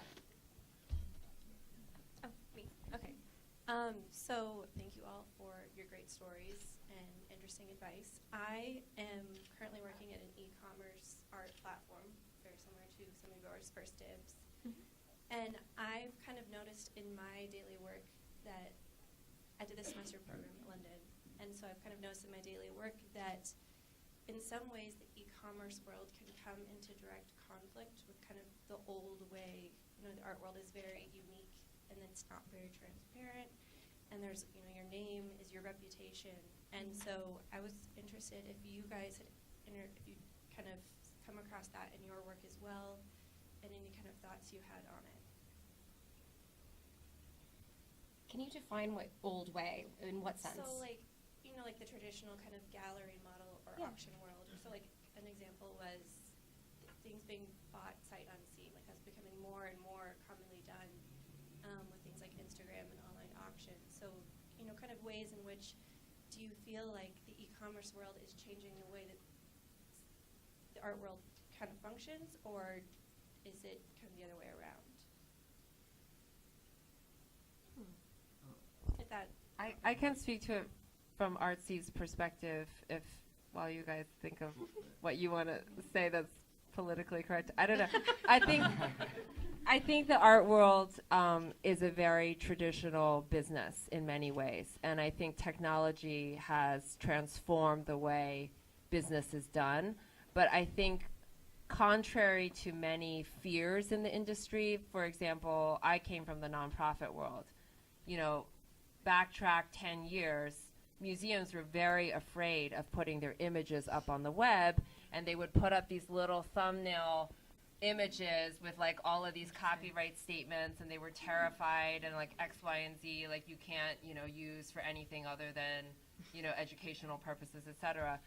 Oh, me. Okay. So thank you all for your great stories and interesting advice. I am currently working at an e-commerce art platform, very similar to some of yours, First Dibs. And I've kind of noticed in my daily work that I did a semester program at London, and so I've kind of noticed in my daily work that in some ways the e-commerce world can come into direct conflict with kind of the old way, you know, the art world is very unique and it's not very transparent. and there's, you know, your name is your reputation. And so I was interested if you guys had, if you kind of come across that in your work as well, and any kind of thoughts you had on it. Can you define what old way? In what sense? So like, you know, like the traditional kind of gallery model or auction world. So like an example was things being bought sight unseen. Like that's becoming more and more commonly done with things like Instagram and online auctions. So, you know, kind of ways in which do you feel like the e-commerce world is changing the way that the art world kind of functions, or is it kind of the other way around? If that I can speak to it from Artsy's perspective if while you guys think of what you want to say that's politically correct. I don't know. I think the art world is a very traditional business in many ways, and I think technology has transformed the way business is done. But I think contrary to many fears in the industry, for example, I came from the nonprofit world. You know, backtrack 10 years, museums were very afraid of putting their images up on the web, and they would put up these little thumbnail images with like all of these copyright statements, and they were terrified, and like X, Y, and Z, like you can't, you know, use for anything other than, you know, educational purposes, etc.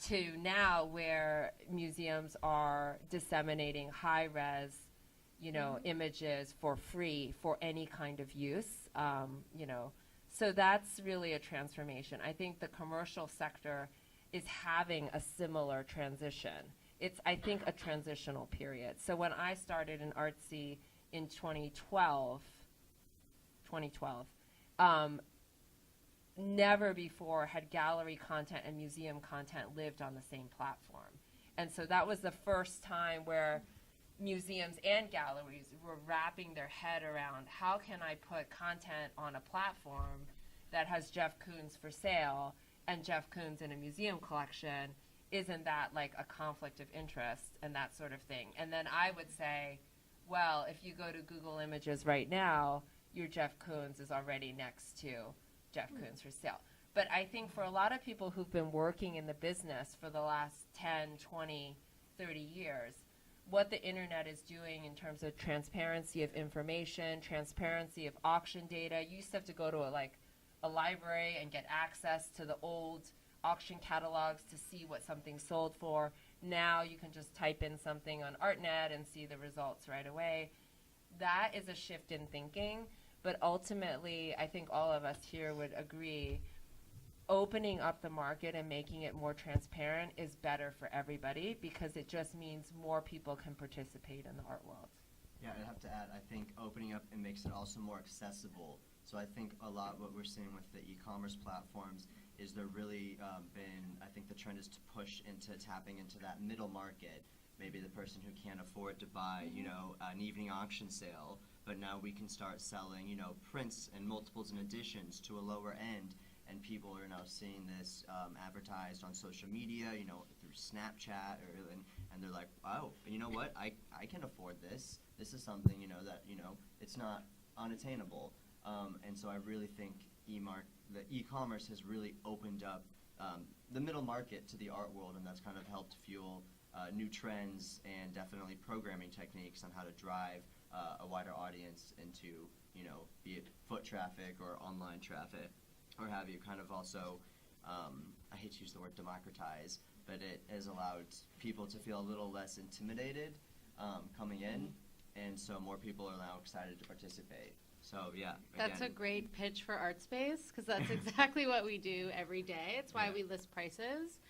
To now where museums are disseminating high-res, you know, images for free for any kind of use, you know. So that's really a transformation. I think the commercial sector is having a similar transition. It's, I think, a transitional period. So when I started in Artsy in 2012, never before had gallery content and museum content lived on the same platform. And so that was the first time where museums and galleries were wrapping their head around how can I put content on a platform that has Jeff Koons for sale and Jeff Koons in a museum collection. Isn't that like a conflict of interest and that sort of thing? And then I would say, well, if you go to Google Images right now, your Jeff Koons is already next to Jeff Koons for sale. But I think for a lot of people who've been working in the business for the last 10, 20, 30 years, what the internet is doing in terms of transparency of information, transparency of auction data. You used to have to go to a library and get access to the old auction catalogs to see what something sold for. Now you can just type in something on ArtNet and see the results right away. That is a shift in thinking, but ultimately I think all of us here would agree opening up the market and making it more transparent is better for everybody because it just means more people can participate in the art world. Yeah, I'd have to add, I think opening up, it makes it also more accessible. So I think a lot what we're seeing with the e-commerce platforms is there really I think the trend is to push into tapping into that middle market. Maybe the person who can't afford to buy, you know, an evening auction sale, but now we can start selling, you know, prints and multiples and editions to a lower end. And people are now seeing this advertised on social media, you know, through Snapchat, and they're like, oh, you know what? I can afford this. This is something, you know, that, you know, it's not unattainable. And so I really think the e-commerce has really opened up the middle market to the art world, and that's kind of helped fuel new trends and definitely programming techniques on how to drive a wider audience into, you know, be it foot traffic or online traffic. Or have you kind of also, I hate to use the word democratize, but it has allowed people to feel a little less intimidated coming in, and so more people are now excited to participate. So yeah, That's a great pitch for Artspace, because that's exactly what we do every day. It's why we list prices.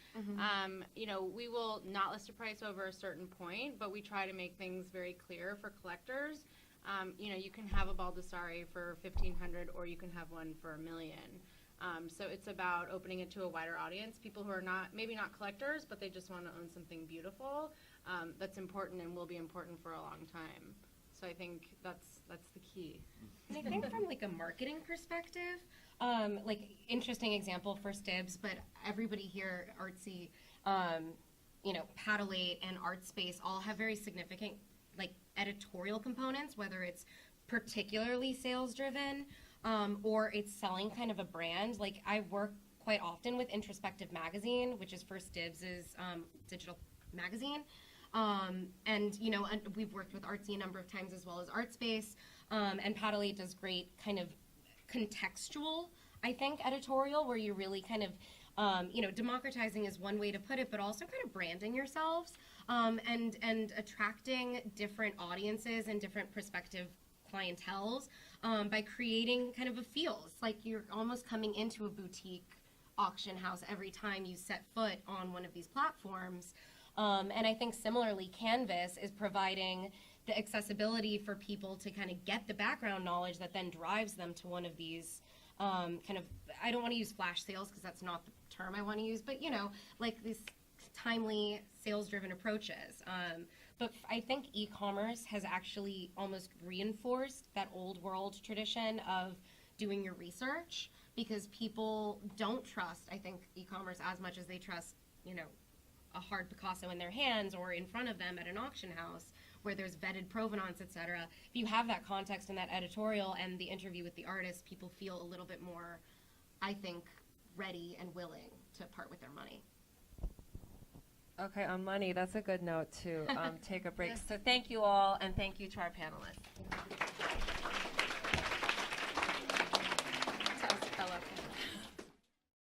You know, we will not list a price over a certain point, but we try to make things very clear for collectors. You know, you can have a Baldessari for $1,500, or you can have one for $1 million. So it's about opening it to a wider audience, people who are maybe not collectors, but they just want to own something beautiful. That's important and will be important for a long time. So I think that's the key. And I think from like a marketing perspective, like interesting example, First Dibs, but everybody here at Artsy, you know, Paddle8 and Artspace all have very significant like editorial components, whether it's particularly sales driven or it's selling kind of a brand. Like I work quite often with Introspective Magazine, which is First Dibs' digital magazine. And we've worked with Artsy a number of times as well as Artspace. And PANELISTS does great kind of contextual, I think, editorial where you really kind of, democratizing is one way to put it, but also kind of branding yourselves and attracting different audiences and different prospective clienteles by creating kind of a feel. It's like you're almost coming into a boutique auction house every time you set foot on one of these platforms. And I think similarly, Canvas is providing the accessibility for people to kind of get the background knowledge that then drives them to one of these I don't want to use flash sales because that's not the term I want to use, but like these timely sales-driven approaches. But I think e-commerce has actually almost reinforced that old world tradition of doing your research, because people don't trust, I think, e-commerce as much as they trust, a hard Picasso in their hands or in front of them at an auction house where there's vetted provenance, etc. If you have that context in that editorial and the interview with the artist, people feel a little bit more, I think, ready and willing to part with their money. Okay, on money, that's a good note to take a break. So thank you all, and thank you to our panelists.